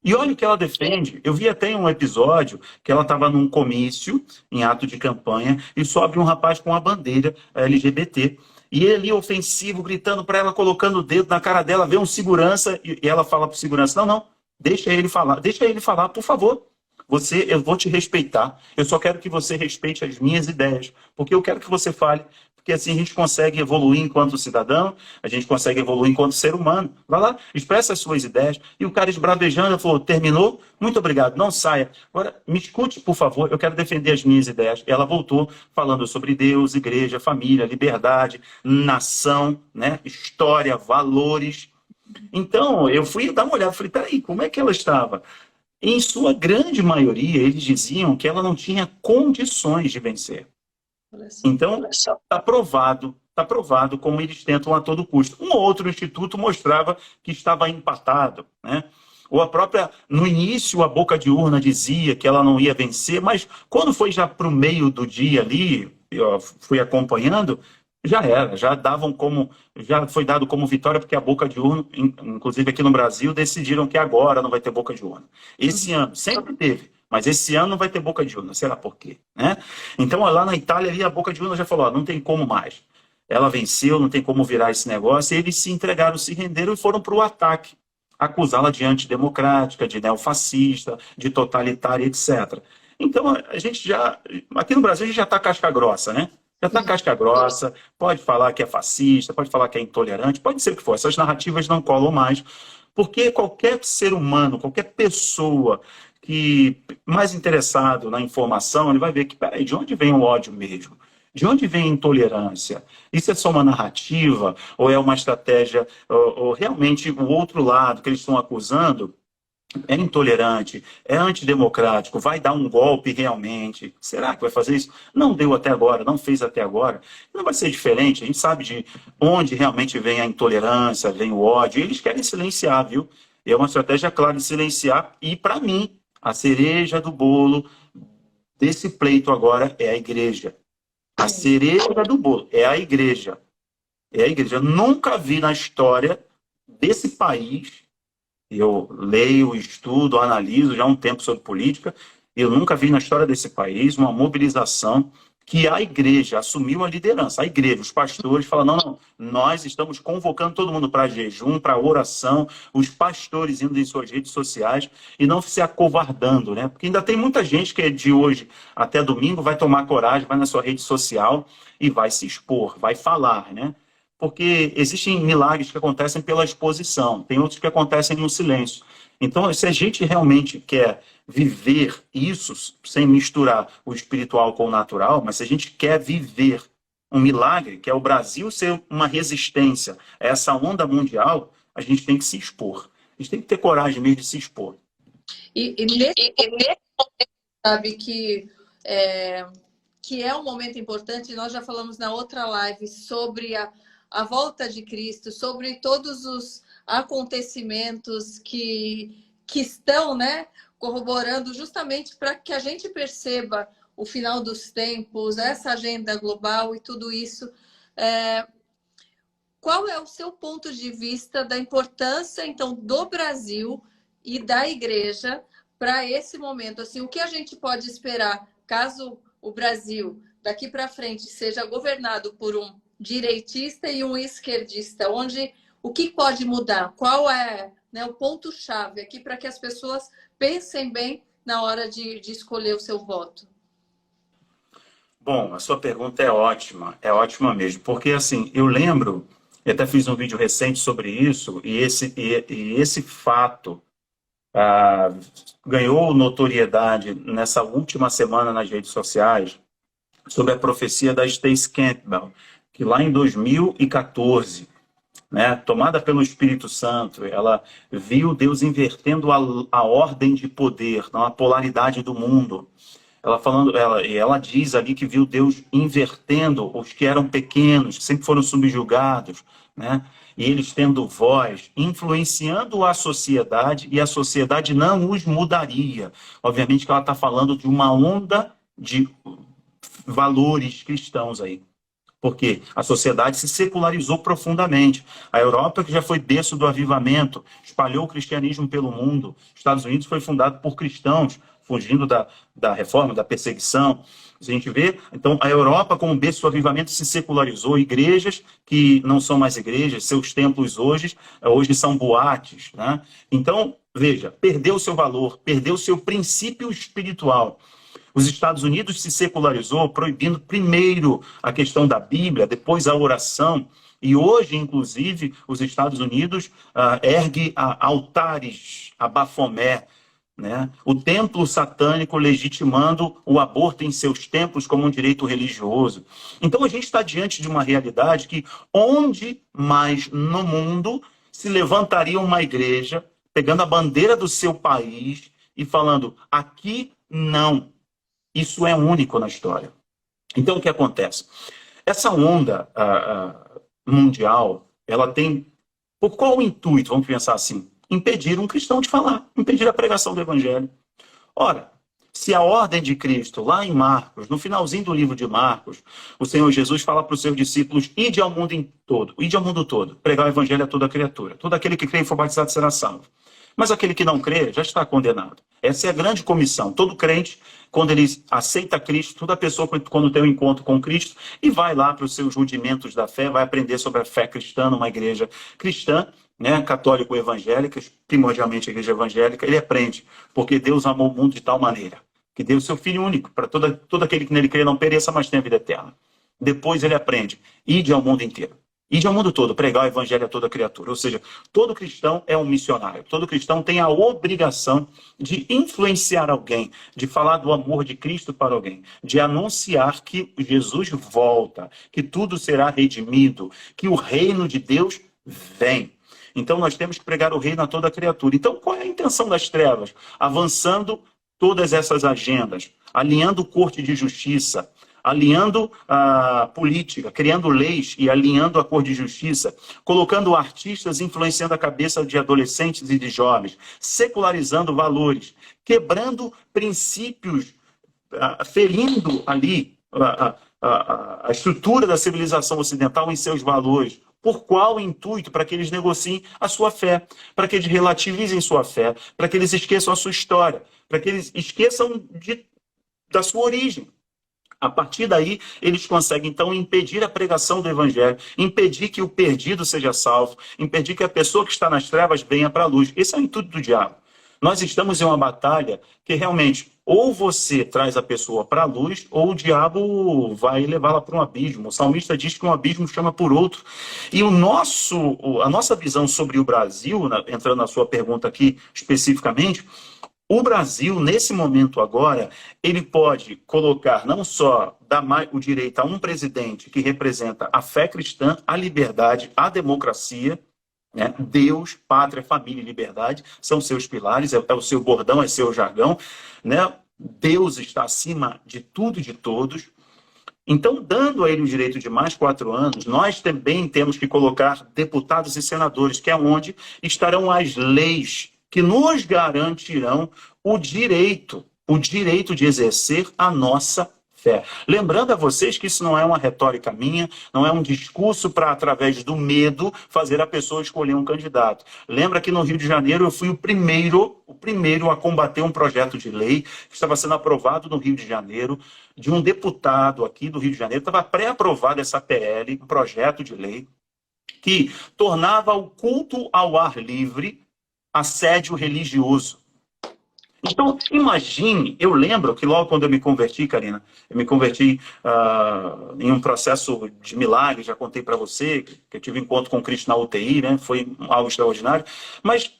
E olha o que ela defende. Eu vi até um episódio que ela estava num comício, em ato de campanha, e sobe um rapaz com a bandeira LGBT. E ele, ofensivo, gritando para ela, colocando o dedo na cara dela, vê um segurança, e ela fala para o segurança: não, deixa ele falar, por favor. Eu vou te respeitar. Eu só quero que você respeite as minhas ideias, porque eu quero que você fale, porque assim a gente consegue evoluir enquanto cidadão, a gente consegue evoluir enquanto ser humano. Vai lá, expressa as suas ideias. E o cara esbravejando falou: terminou? Muito obrigado, não saia. Agora, me escute, por favor, eu quero defender as minhas ideias. E ela voltou falando sobre Deus, igreja, família, liberdade, nação, né? História, valores. Então, eu fui dar uma olhada, falei: peraí, como é que ela estava? Em sua grande maioria, eles diziam que ela não tinha condições de vencer. Então, está provado como eles tentam a todo custo. Um outro instituto mostrava que estava empatado, né? Ou no início, a boca de urna dizia que ela não ia vencer, mas quando foi já para o meio do dia ali, eu fui acompanhando, já era, já foi dado como vitória, porque a boca de urna, inclusive aqui no Brasil, decidiram que agora não vai ter boca de urna. Esse ano, sempre teve, mas esse ano não vai ter boca de urna, sei lá por quê, né? Então, lá na Itália, ali, a boca de urna já falou: não tem como mais. Ela venceu, não tem como virar esse negócio, e eles se entregaram, se renderam e foram para o ataque, acusá-la de antidemocrática, de neofascista, de totalitária, etc. Então, a gente aqui no Brasil, a gente já está casca grossa, né? Já está casca grossa, pode falar que é fascista, pode falar que é intolerante, pode ser o que for. Essas narrativas não colam mais, porque qualquer ser humano, qualquer pessoa que mais interessado na informação, ele vai ver que, peraí, de onde vem o ódio mesmo? De onde vem a intolerância? Isso é só uma narrativa? Ou é uma estratégia? Ou realmente o outro lado que eles estão acusando é intolerante, é antidemocrático, vai dar um golpe realmente? Será que vai fazer isso? Não deu até agora, não fez até agora. Não vai ser diferente, a gente sabe de onde realmente vem a intolerância, vem o ódio. Eles querem silenciar, viu? É uma estratégia clara de silenciar. E, para mim, a cereja do bolo desse pleito agora é a igreja. A cereja do bolo é a igreja. É a igreja. Eu nunca vi na história desse país... Eu leio, estudo, analiso já há um tempo sobre política, e eu nunca vi na história desse país uma mobilização que a igreja assumiu a liderança. A igreja, os pastores falaram: não, nós estamos convocando todo mundo para jejum, para oração, os pastores indo em suas redes sociais e não se acovardando, né? Porque ainda tem muita gente que de hoje até domingo vai tomar coragem, vai na sua rede social e vai se expor, vai falar, né? Porque existem milagres que acontecem pela exposição, tem outros que acontecem no silêncio. Então, se a gente realmente quer viver isso, sem misturar o espiritual com o natural, mas se a gente quer viver um milagre, que é o Brasil ser uma resistência a essa onda mundial, a gente tem que se expor. A gente tem que ter coragem mesmo de se expor. E nesse momento, sabe, que é um momento importante, nós já falamos na outra live sobre a volta de Cristo, sobre todos os acontecimentos que que estão, né, corroborando justamente para que a gente perceba o final dos tempos, essa agenda global e tudo isso. Qual é o seu ponto de vista da importância, então, do Brasil e da igreja para esse momento? Assim, o que a gente pode esperar caso o Brasil, daqui para frente, seja governado por um direitista e um esquerdista? O que pode mudar? Qual é, né, o ponto-chave aqui para que as pessoas pensem bem na hora de escolher o seu voto? Bom, a sua pergunta é ótima mesmo, porque assim, eu lembro, eu até fiz um vídeo recente sobre isso, e esse fato ganhou notoriedade nessa última semana nas redes sociais, sobre a profecia da Stacey Campbell, que lá em 2014, né, tomada pelo Espírito Santo, ela viu Deus invertendo a ordem de poder, não a polaridade do mundo. Ela diz ali que viu Deus invertendo os que eram pequenos, que sempre foram subjugados, né? E eles tendo voz, influenciando a sociedade, e a sociedade não os mudaria. Obviamente que ela está falando de uma onda de valores cristãos aí. Porque a sociedade se secularizou profundamente. A Europa, que já foi berço do avivamento, espalhou o cristianismo pelo mundo. Estados Unidos foi fundado por cristãos, fugindo da reforma, da perseguição. A gente vê, então, a Europa, como berço do avivamento, se secularizou. Igrejas que não são mais igrejas, seus templos hoje são boates, né? Então, veja, perdeu seu valor, perdeu seu princípio espiritual. Os Estados Unidos se secularizou, proibindo primeiro a questão da Bíblia, depois a oração. E hoje, inclusive, os Estados Unidos ergue altares a Bafomé, né? O templo satânico legitimando o aborto em seus templos como um direito religioso. Então a gente está diante de uma realidade que onde mais no mundo se levantaria uma igreja pegando a bandeira do seu país e falando, aqui não. Isso é único na história. Então, o que acontece? Essa onda mundial, ela tem... Por qual intuito, vamos pensar assim? Impedir um cristão de falar, impedir a pregação do evangelho. Ora, se a ordem de Cristo, lá em Marcos, no finalzinho do livro de Marcos, o Senhor Jesus fala para os seus discípulos, ide ao mundo todo, pregar o evangelho a toda criatura. Todo aquele que crê e for batizado será salvo. Mas aquele que não crê já está condenado. Essa é a grande comissão. Todo crente, quando ele aceita Cristo, toda pessoa quando tem um encontro com Cristo e vai lá para os seus rudimentos da fé, vai aprender sobre a fé cristã numa igreja cristã, né, católico evangélica, primordialmente a igreja evangélica, ele aprende, porque Deus amou o mundo de tal maneira, que deu o seu Filho único, para todo aquele que nele crê não pereça, mas tenha vida eterna. Depois ele aprende, ide ao mundo inteiro. Ide ao mundo todo, pregar o evangelho a toda criatura. Ou seja, todo cristão é um missionário. Todo cristão tem a obrigação de influenciar alguém, de falar do amor de Cristo para alguém, de anunciar que Jesus volta, que tudo será redimido, que o reino de Deus vem. Então nós temos que pregar o reino a toda criatura. Então qual é a intenção das trevas? Avançando todas essas agendas, alinhando corte de justiça, alinhando a política, criando leis e alinhando a cor de justiça, colocando artistas influenciando a cabeça de adolescentes e de jovens, secularizando valores, quebrando princípios, ferindo ali a estrutura da civilização ocidental em seus valores. Por qual intuito? Para que eles negociem a sua fé, para que eles relativizem sua fé, para que eles esqueçam a sua história, para que eles esqueçam da sua origem. A partir daí, eles conseguem, então, impedir a pregação do evangelho, impedir que o perdido seja salvo, impedir que a pessoa que está nas trevas venha para a luz. Esse é o intuito do diabo. Nós estamos em uma batalha que realmente ou você traz a pessoa para a luz ou o diabo vai levá-la para um abismo. O salmista diz que um abismo chama por outro. E a nossa visão sobre o Brasil, entrando na sua pergunta aqui especificamente, o Brasil, nesse momento agora, ele pode colocar, não só dar o direito a um presidente que representa a fé cristã, a liberdade, a democracia, né? Deus, pátria, família e liberdade são seus pilares, é o seu bordão, é seu jargão, né? Deus está acima de tudo e de todos. Então, dando a ele o direito de mais 4 anos, nós também temos que colocar deputados e senadores, que é onde estarão as leis que nos garantirão o direito de exercer a nossa fé. Lembrando a vocês que isso não é uma retórica minha, não é um discurso para, através do medo, fazer a pessoa escolher um candidato. Lembra que no Rio de Janeiro eu fui o primeiro a combater um projeto de lei que estava sendo aprovado no Rio de Janeiro, de um deputado aqui do Rio de Janeiro, estava pré-aprovada essa PL, um projeto de lei, que tornava o culto ao ar livre assédio religioso. Então, imagine, eu lembro que logo quando eu me converti, Karina, eu me converti em um processo de milagre, já contei para você, que eu tive encontro com Cristo na UTI, né? Foi algo extraordinário, mas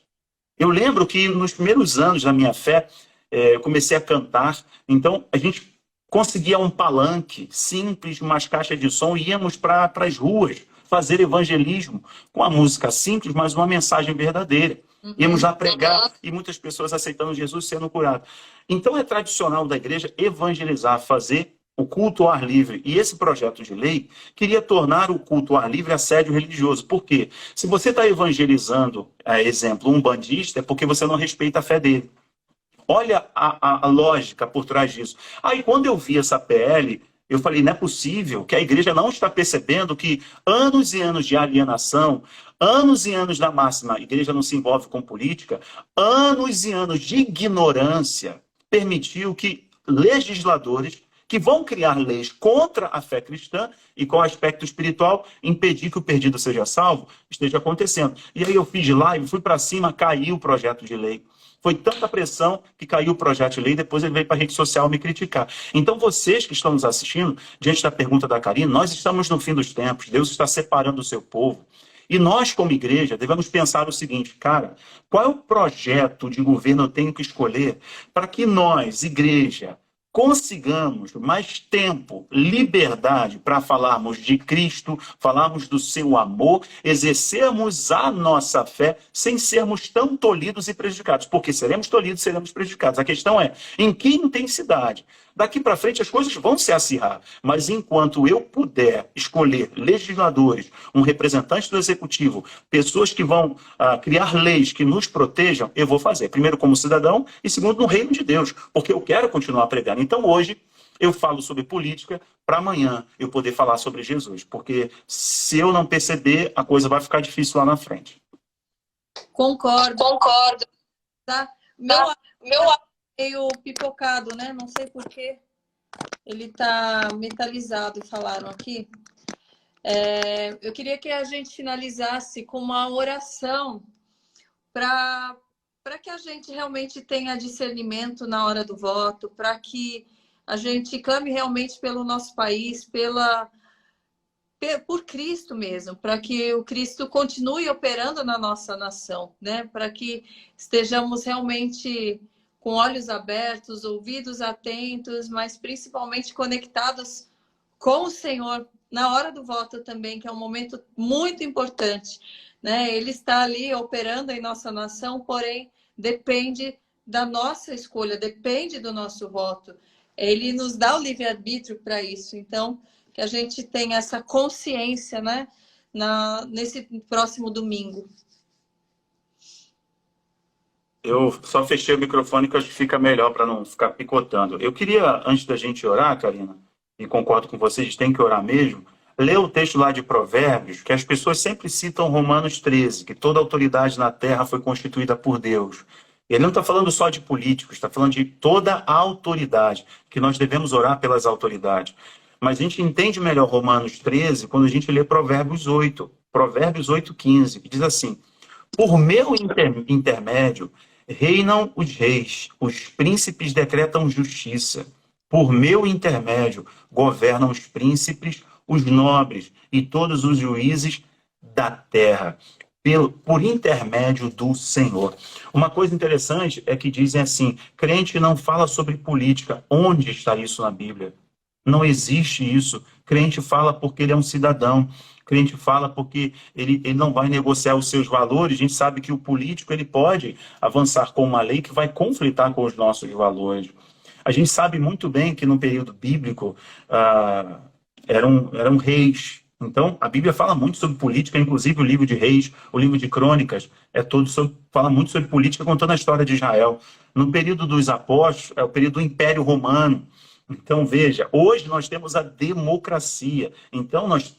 eu lembro que nos primeiros anos da minha fé, eu comecei a cantar, então a gente conseguia um palanque simples, umas caixas de som, e íamos para as ruas fazer evangelismo com a música simples, mas uma mensagem verdadeira. Íamos lá pregar e muitas pessoas aceitando Jesus, sendo curadas. Então é tradicional da igreja evangelizar, fazer o culto ao ar livre. E esse projeto de lei queria tornar o culto ao ar livre assédio religioso. Por quê? Se você está evangelizando, exemplo, um bandista, é porque você não respeita a fé dele. Olha a lógica por trás disso. Aí quando eu vi essa PL, eu falei, não é possível que a igreja não está percebendo que anos e anos de alienação, anos e anos da máxima, a igreja não se envolve com política, anos e anos de ignorância permitiu que legisladores que vão criar leis contra a fé cristã e com o aspecto espiritual, impedir que o perdido seja salvo, esteja acontecendo. E aí eu fiz live, fui para cima, caiu o projeto de lei. Foi tanta pressão que caiu o projeto de lei, depois ele veio para a rede social me criticar. Então vocês que estão nos assistindo, diante da pergunta da Karina, nós estamos no fim dos tempos, Deus está separando o seu povo. E nós, como igreja, devemos pensar o seguinte, cara, qual é o projeto de governo eu tenho que escolher para que nós, igreja, consigamos mais tempo, liberdade para falarmos de Cristo, falarmos do seu amor, exercermos a nossa fé sem sermos tão tolhidos e prejudicados. Porque seremos tolhidos, seremos prejudicados. A questão é, em que intensidade? Daqui para frente as coisas vão se acirrar, mas enquanto eu puder escolher legisladores, um representante do executivo, pessoas que vão criar leis que nos protejam, eu vou fazer. Primeiro como cidadão e segundo no reino de Deus, porque eu quero continuar pregando. Então hoje eu falo sobre política para amanhã eu poder falar sobre Jesus, porque se eu não perceber, a coisa vai ficar difícil lá na frente. Concordo. Tá? Meu meio pipocado, né? Não sei porquê. Ele tá metalizado, falaram aqui. Eu queria que a gente finalizasse com uma oração para que a gente realmente tenha discernimento na hora do voto, para que a gente clame realmente pelo nosso país, por Cristo mesmo, para que o Cristo continue operando na nossa nação, né? Para que estejamos realmente com olhos abertos, ouvidos atentos, mas principalmente conectados com o Senhor na hora do voto também, que é um momento muito importante, né? Ele está ali operando em nossa nação, porém depende da nossa escolha, depende do nosso voto. Ele nos dá o livre-arbítrio para isso. Então, que a gente tenha essa consciência, né? Nesse próximo domingo. Eu só fechei o microfone que eu acho que fica melhor para não ficar picotando. Eu queria, antes da gente orar, Karina, e concordo com vocês, tem que orar mesmo, ler o texto lá de Provérbios, que as pessoas sempre citam Romanos 13, que toda autoridade na terra foi constituída por Deus. Ele não está falando só de políticos, está falando de toda a autoridade, que nós devemos orar pelas autoridades. Mas a gente entende melhor Romanos 13 quando a gente lê Provérbios 8, Provérbios 8:15, que diz assim, por meu intermédio reinam os reis, os príncipes decretam justiça. Por meu intermédio governam os príncipes, os nobres e todos os juízes da terra, por intermédio do Senhor. Uma coisa interessante é que dizem assim, crente não fala sobre política. Onde está isso na Bíblia? Não existe isso. Crente fala porque ele é um cidadão. Crente fala porque ele não vai negociar os seus valores. A gente sabe que o político ele pode avançar com uma lei que vai conflitar com os nossos valores. A gente sabe muito bem que no período bíblico eram reis, Então, a Bíblia fala muito sobre política, inclusive o livro de Reis, o livro de Crônicas, fala muito sobre política, contando a história de Israel. No período dos apóstolos, é o período do Império Romano. Então, veja, hoje nós temos a democracia. Então, nós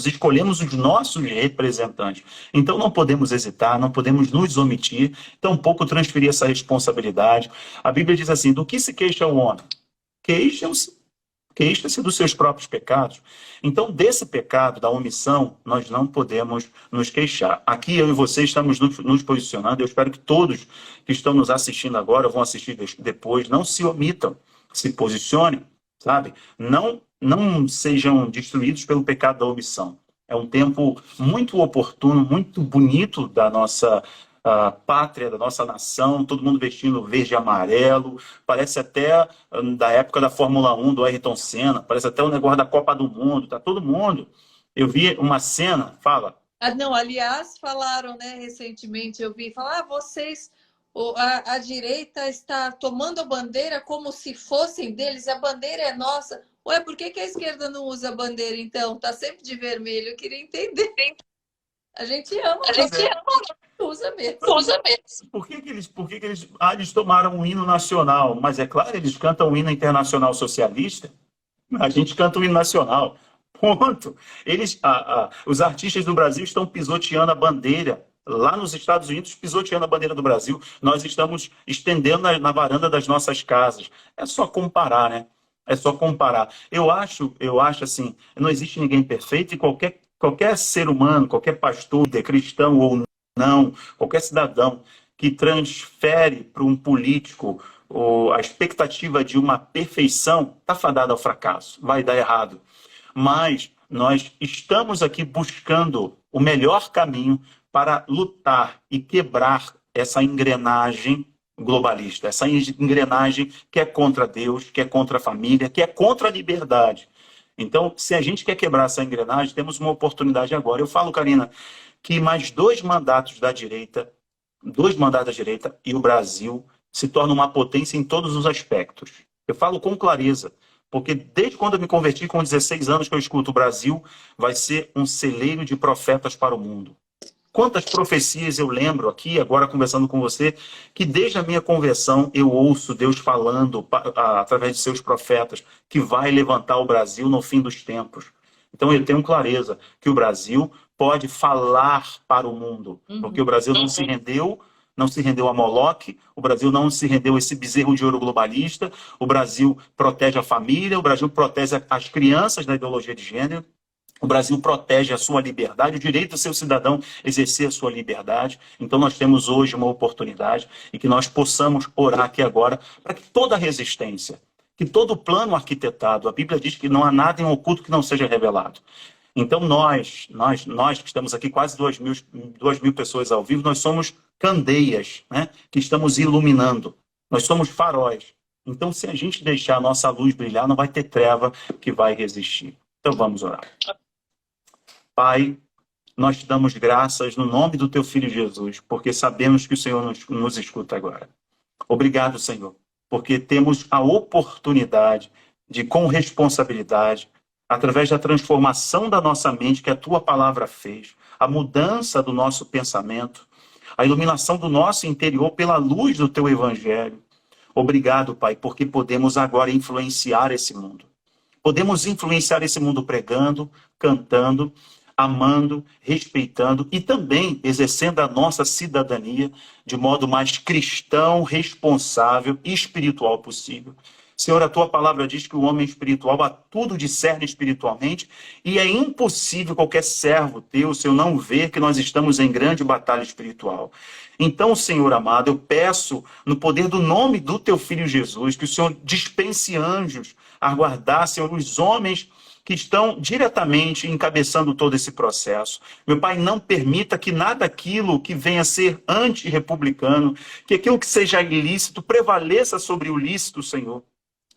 escolhemos os nossos representantes. Então, não podemos hesitar, não podemos nos omitir, tampouco transferir essa responsabilidade. A Bíblia diz assim: do que se queixa o homem? Queixa-se dos seus próprios pecados. Então, desse pecado, da omissão, nós não podemos nos queixar. Aqui, eu e você estamos nos posicionando. Eu espero que todos que estão nos assistindo agora, vão assistir depois, não se omitam, se posicionem, sabe? Não sejam destruídos pelo pecado da omissão. É um tempo muito oportuno, muito bonito da nossa pátria, da nossa nação, todo mundo vestindo verde e amarelo, parece até da época da Fórmula 1, do Ayrton Senna, parece até o negócio da Copa do Mundo, tá todo mundo. Eu vi uma cena, fala. Não, aliás, falaram, né, recentemente, eu vi falar, a direita está tomando a bandeira como se fossem deles, a bandeira é nossa. Ué, por que a esquerda não usa a bandeira, então? Tá sempre de vermelho, eu queria entender. A gente ama, usa mesmo. Por que eles tomaram o hino nacional? Mas é claro, eles cantam o hino internacional socialista. A gente canta o hino nacional. Ponto. Os artistas do Brasil estão pisoteando a bandeira. Lá nos Estados Unidos, pisoteando a bandeira do Brasil. Nós estamos estendendo na varanda das nossas casas. É só comparar, né? É só comparar. Eu acho assim, não existe ninguém perfeito e qualquer ser humano, qualquer pastor, cristão ou não, qualquer cidadão que transfere para um político a expectativa de uma perfeição, está fadado ao fracasso, vai dar errado. Mas nós estamos aqui buscando o melhor caminho para lutar e quebrar essa engrenagem globalista, essa engrenagem que é contra Deus, que é contra a família, que é contra a liberdade. Então, se a gente quer quebrar essa engrenagem, temos uma oportunidade agora. Eu falo, Karina, que mais 2 mandatos da direita e o Brasil se torna uma potência em todos os aspectos. Eu falo com clareza, porque desde quando eu me converti, com 16 anos, que eu escuto, o Brasil vai ser um celeiro de profetas para o mundo. Quantas profecias eu lembro aqui, agora conversando com você, que desde a minha conversão eu ouço Deus falando através de seus profetas que vai levantar o Brasil no fim dos tempos. Então eu tenho clareza que o Brasil pode falar para o mundo, porque o Brasil não se rendeu a Moloque, o Brasil não se rendeu a esse bezerro de ouro globalista, o Brasil protege a família, o Brasil protege as crianças da ideologia de gênero, o Brasil protege a sua liberdade, o direito do seu cidadão exercer a sua liberdade. Então nós temos hoje uma oportunidade e que nós possamos orar aqui agora para que toda resistência, que todo plano arquitetado, a Bíblia diz que não há nada em oculto que não seja revelado. Então nós que estamos aqui, quase 2 mil pessoas ao vivo, nós somos candeias, né, que estamos iluminando. Nós somos faróis. Então se a gente deixar a nossa luz brilhar, não vai ter treva que vai resistir. Então vamos orar. Pai, nós te damos graças no nome do teu Filho Jesus, porque sabemos que o Senhor nos escuta agora. Obrigado, Senhor, porque temos a oportunidade de, com responsabilidade, através da transformação da nossa mente que a tua palavra fez, a mudança do nosso pensamento, a iluminação do nosso interior pela luz do teu evangelho. Obrigado, Pai, porque podemos agora influenciar esse mundo. Podemos influenciar esse mundo pregando, cantando, amando, respeitando e também exercendo a nossa cidadania de modo mais cristão, responsável e espiritual possível. Senhor, a tua palavra diz que o homem espiritual a tudo discerne espiritualmente e é impossível qualquer servo teu, Senhor, não ver que nós estamos em grande batalha espiritual. Então, Senhor amado, eu peço, no poder do nome do teu Filho Jesus, que o Senhor dispense anjos a guardar, Senhor, os homens que estão diretamente encabeçando todo esse processo. Meu Pai, não permita que nada aquilo que venha a ser antirrepublicano, que aquilo que seja ilícito prevaleça sobre o lícito, Senhor.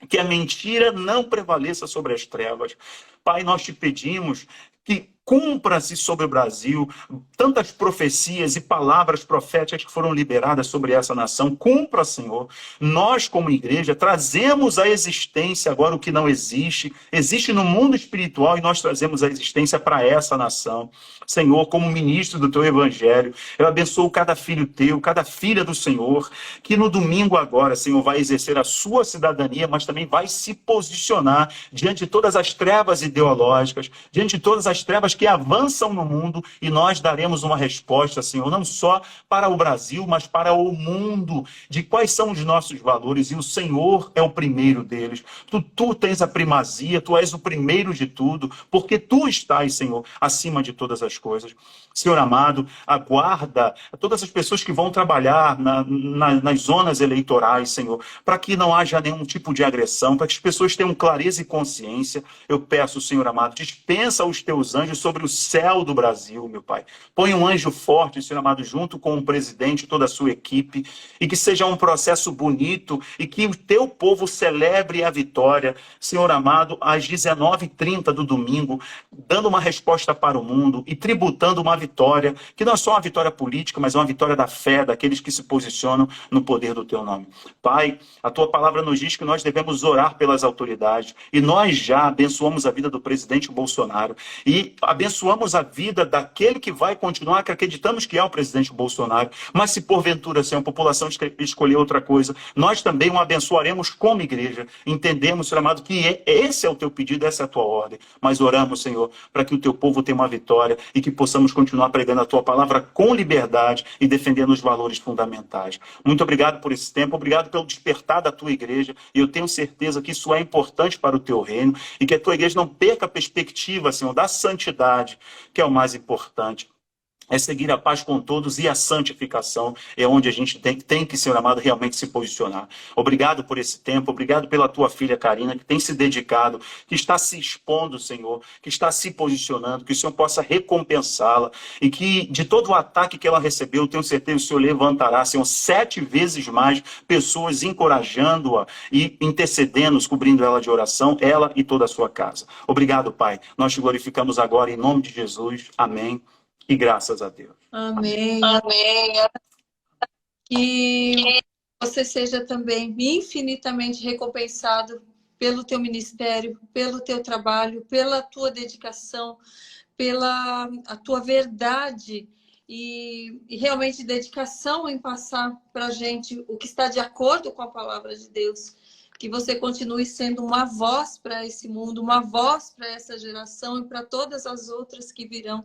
Que a mentira não prevaleça sobre as trevas. Pai, nós te pedimos que Cumpra-se sobre o Brasil tantas profecias e palavras proféticas que foram liberadas sobre essa nação. Cumpra, Senhor. Nós, como igreja, trazemos à existência agora o que não existe. Existe no mundo espiritual e nós trazemos a existência para essa nação. Senhor, como ministro do teu evangelho, eu abençoo cada filho teu, cada filha do Senhor, que no domingo agora, Senhor, vai exercer a sua cidadania, mas também vai se posicionar diante de todas as trevas ideológicas, diante de todas as trevas que avançam no mundo, e nós daremos uma resposta, Senhor, não só para o Brasil, mas para o mundo, de quais são os nossos valores, e o Senhor é o primeiro deles. Tu tens a primazia, tu és o primeiro de tudo, porque tu estás, Senhor, acima de todas as coisas. Senhor amado, aguarda todas as pessoas que vão trabalhar nas zonas eleitorais, Senhor, para que não haja nenhum tipo de agressão, para que as pessoas tenham clareza e consciência. Eu peço, Senhor amado, dispensa os teus anjos sobre o céu do Brasil, meu Pai. Põe um anjo forte, Senhor amado, junto com o presidente e toda a sua equipe, e que seja um processo bonito, e que o teu povo celebre a vitória, Senhor amado, às 19h30 do domingo, dando uma resposta para o mundo e tributando uma vitória, que não é só uma vitória política, mas é uma vitória da fé, daqueles que se posicionam no poder do teu nome. Pai, a tua palavra nos diz que nós devemos orar pelas autoridades, e nós já abençoamos a vida do presidente Bolsonaro, e abençoamos a vida daquele que vai continuar, que acreditamos que é o presidente Bolsonaro, mas se porventura, Senhor, a população escolher outra coisa, nós também o abençoaremos como igreja. Entendemos, Senhor amado, que esse é o teu pedido, essa é a tua ordem, mas oramos, Senhor, para que o teu povo tenha uma vitória e que possamos continuar pregando a tua palavra com liberdade e defendendo os valores fundamentais. Muito obrigado por esse tempo, obrigado pelo despertar da tua igreja, e eu tenho certeza que isso é importante para o teu reino, e que a tua igreja não perca a perspectiva, Senhor, da santidade, que é o mais importante. É seguir a paz com todos, e a santificação é onde a gente tem que, Senhor amado, realmente se posicionar. Obrigado por esse tempo, obrigado pela tua filha Karina, que tem se dedicado, que está se expondo, Senhor, que está se posicionando, que o Senhor possa recompensá-la, e que de todo o ataque que ela recebeu, tenho certeza que o Senhor levantará, Senhor, 7 vezes mais pessoas encorajando-a e intercedendo, cobrindo ela de oração, ela e toda a sua casa. Obrigado, Pai. Nós te glorificamos agora em nome de Jesus. Amém. E graças a Deus. Amém. Amém. Que você seja também infinitamente recompensado pelo teu ministério, pelo teu trabalho, pela tua dedicação, pela a tua verdade e realmente dedicação em passar para a gente o que está de acordo com a palavra de Deus. Que você continue sendo uma voz para esse mundo, uma voz para essa geração e para todas as outras que virão.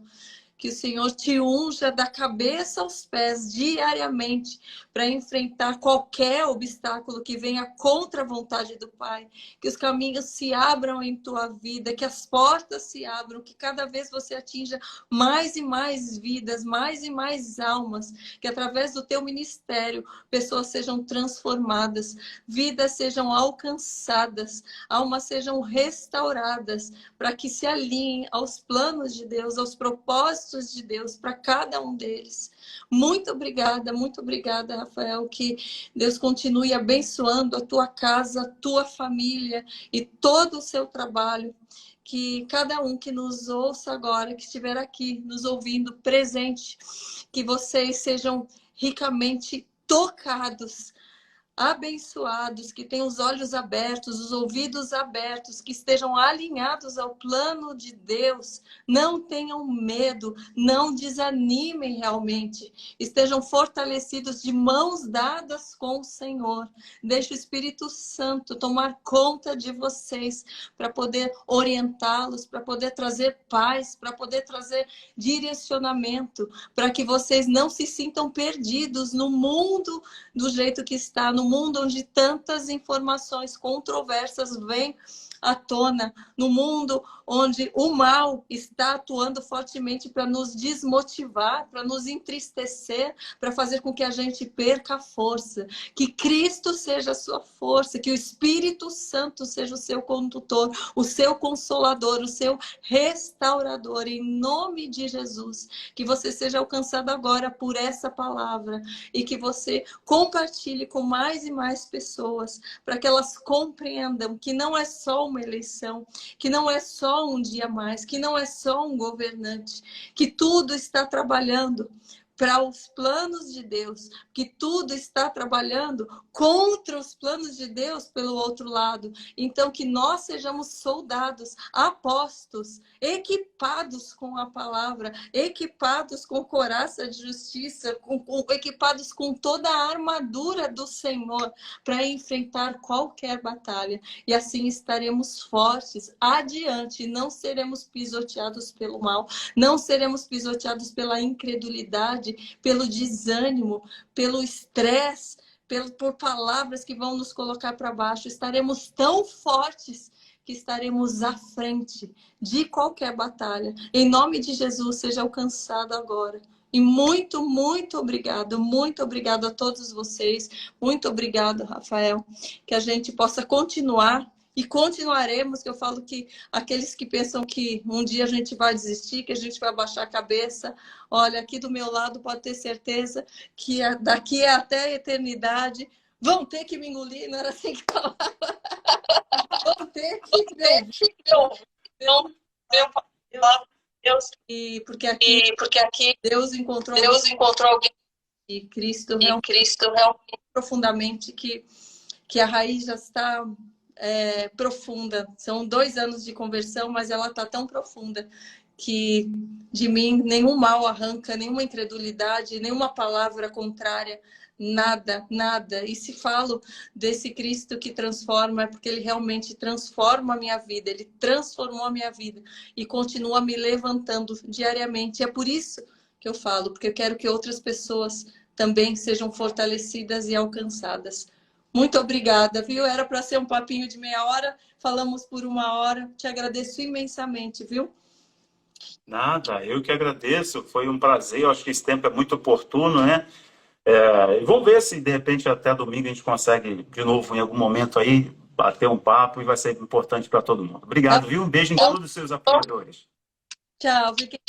Que o Senhor te unja da cabeça aos pés diariamente para enfrentar qualquer obstáculo que venha contra a vontade do Pai. Que os caminhos se abram em tua vida, que as portas se abram, que cada vez você atinja mais e mais vidas, mais e mais almas. Que através do teu ministério pessoas sejam transformadas, vidas sejam alcançadas, almas sejam restauradas, para que se alinhem aos planos de Deus, aos propósitos de Deus para cada um deles. Muito obrigada, Rafael, que Deus continue abençoando a tua casa, a tua família e todo o seu trabalho. Que cada um que nos ouça agora, que estiver aqui nos ouvindo presente, que vocês sejam ricamente tocados, abençoados, que tenham os olhos abertos, os ouvidos abertos, que estejam alinhados ao plano de Deus, não tenham medo, não desanimem realmente, estejam fortalecidos de mãos dadas com o Senhor. Deixe o Espírito Santo tomar conta de vocês para poder orientá-los, para poder trazer paz, para poder trazer direcionamento, para que vocês não se sintam perdidos no mundo do jeito que está, no mundo onde tantas informações controversas vêm à tona, no mundo onde o mal está atuando fortemente para nos desmotivar, para nos entristecer, para fazer com que a gente perca a força. Que Cristo seja a sua força, que o Espírito Santo seja o seu condutor, o seu consolador, o seu restaurador, em nome de Jesus. Que você seja alcançado agora por essa palavra e que você compartilhe com mais e mais pessoas, para que elas compreendam que não é só uma eleição, que não é só um dia a mais, que não é só um governante, que tudo está trabalhando para os planos de Deus, que tudo está trabalhando contra os planos de Deus pelo outro lado. Então, que nós sejamos soldados, apostos, equipados com a palavra, equipados com coraça de justiça, equipados com toda a armadura do Senhor para enfrentar qualquer batalha. E assim estaremos fortes adiante, não seremos pisoteados pelo mal, não seremos pisoteados pela incredulidade, pelo desânimo, pelo estresse, por palavras que vão nos colocar para baixo. Estaremos tão fortes que estaremos à frente de qualquer batalha. Em nome de Jesus, seja alcançado agora. E muito, muito obrigado a todos vocês. Muito obrigado, Rafael. Que a gente possa continuar e continuaremos, que eu falo que aqueles que pensam que um dia a gente vai desistir, que a gente vai baixar a cabeça, olha, aqui do meu lado pode ter certeza que daqui até a eternidade vão ter que me engolir, não era assim que falava? Vão ter que me ouvir. E porque aqui Deus encontrou alguém e Cristo realmente profundamente que a raiz já está profunda. São 2 anos de conversão, mas ela está tão profunda que de mim nenhum mal arranca, nenhuma incredulidade, nenhuma palavra contrária, nada, nada. E se falo desse Cristo que transforma, é porque ele realmente transforma a minha vida, ele transformou a minha vida e continua me levantando diariamente. É por isso que eu falo, porque eu quero que outras pessoas também sejam fortalecidas e alcançadas. Muito obrigada, viu? Era para ser um papinho de meia hora, falamos por 1 hora. Te agradeço imensamente, viu? Nada, eu que agradeço, foi um prazer, eu acho que esse tempo é muito oportuno, né? E vamos ver se de repente até domingo a gente consegue de novo em algum momento aí bater um papo e vai ser importante para todo mundo. Obrigado, viu? Um beijo em todos os seus apoiadores. Tchau, fiquem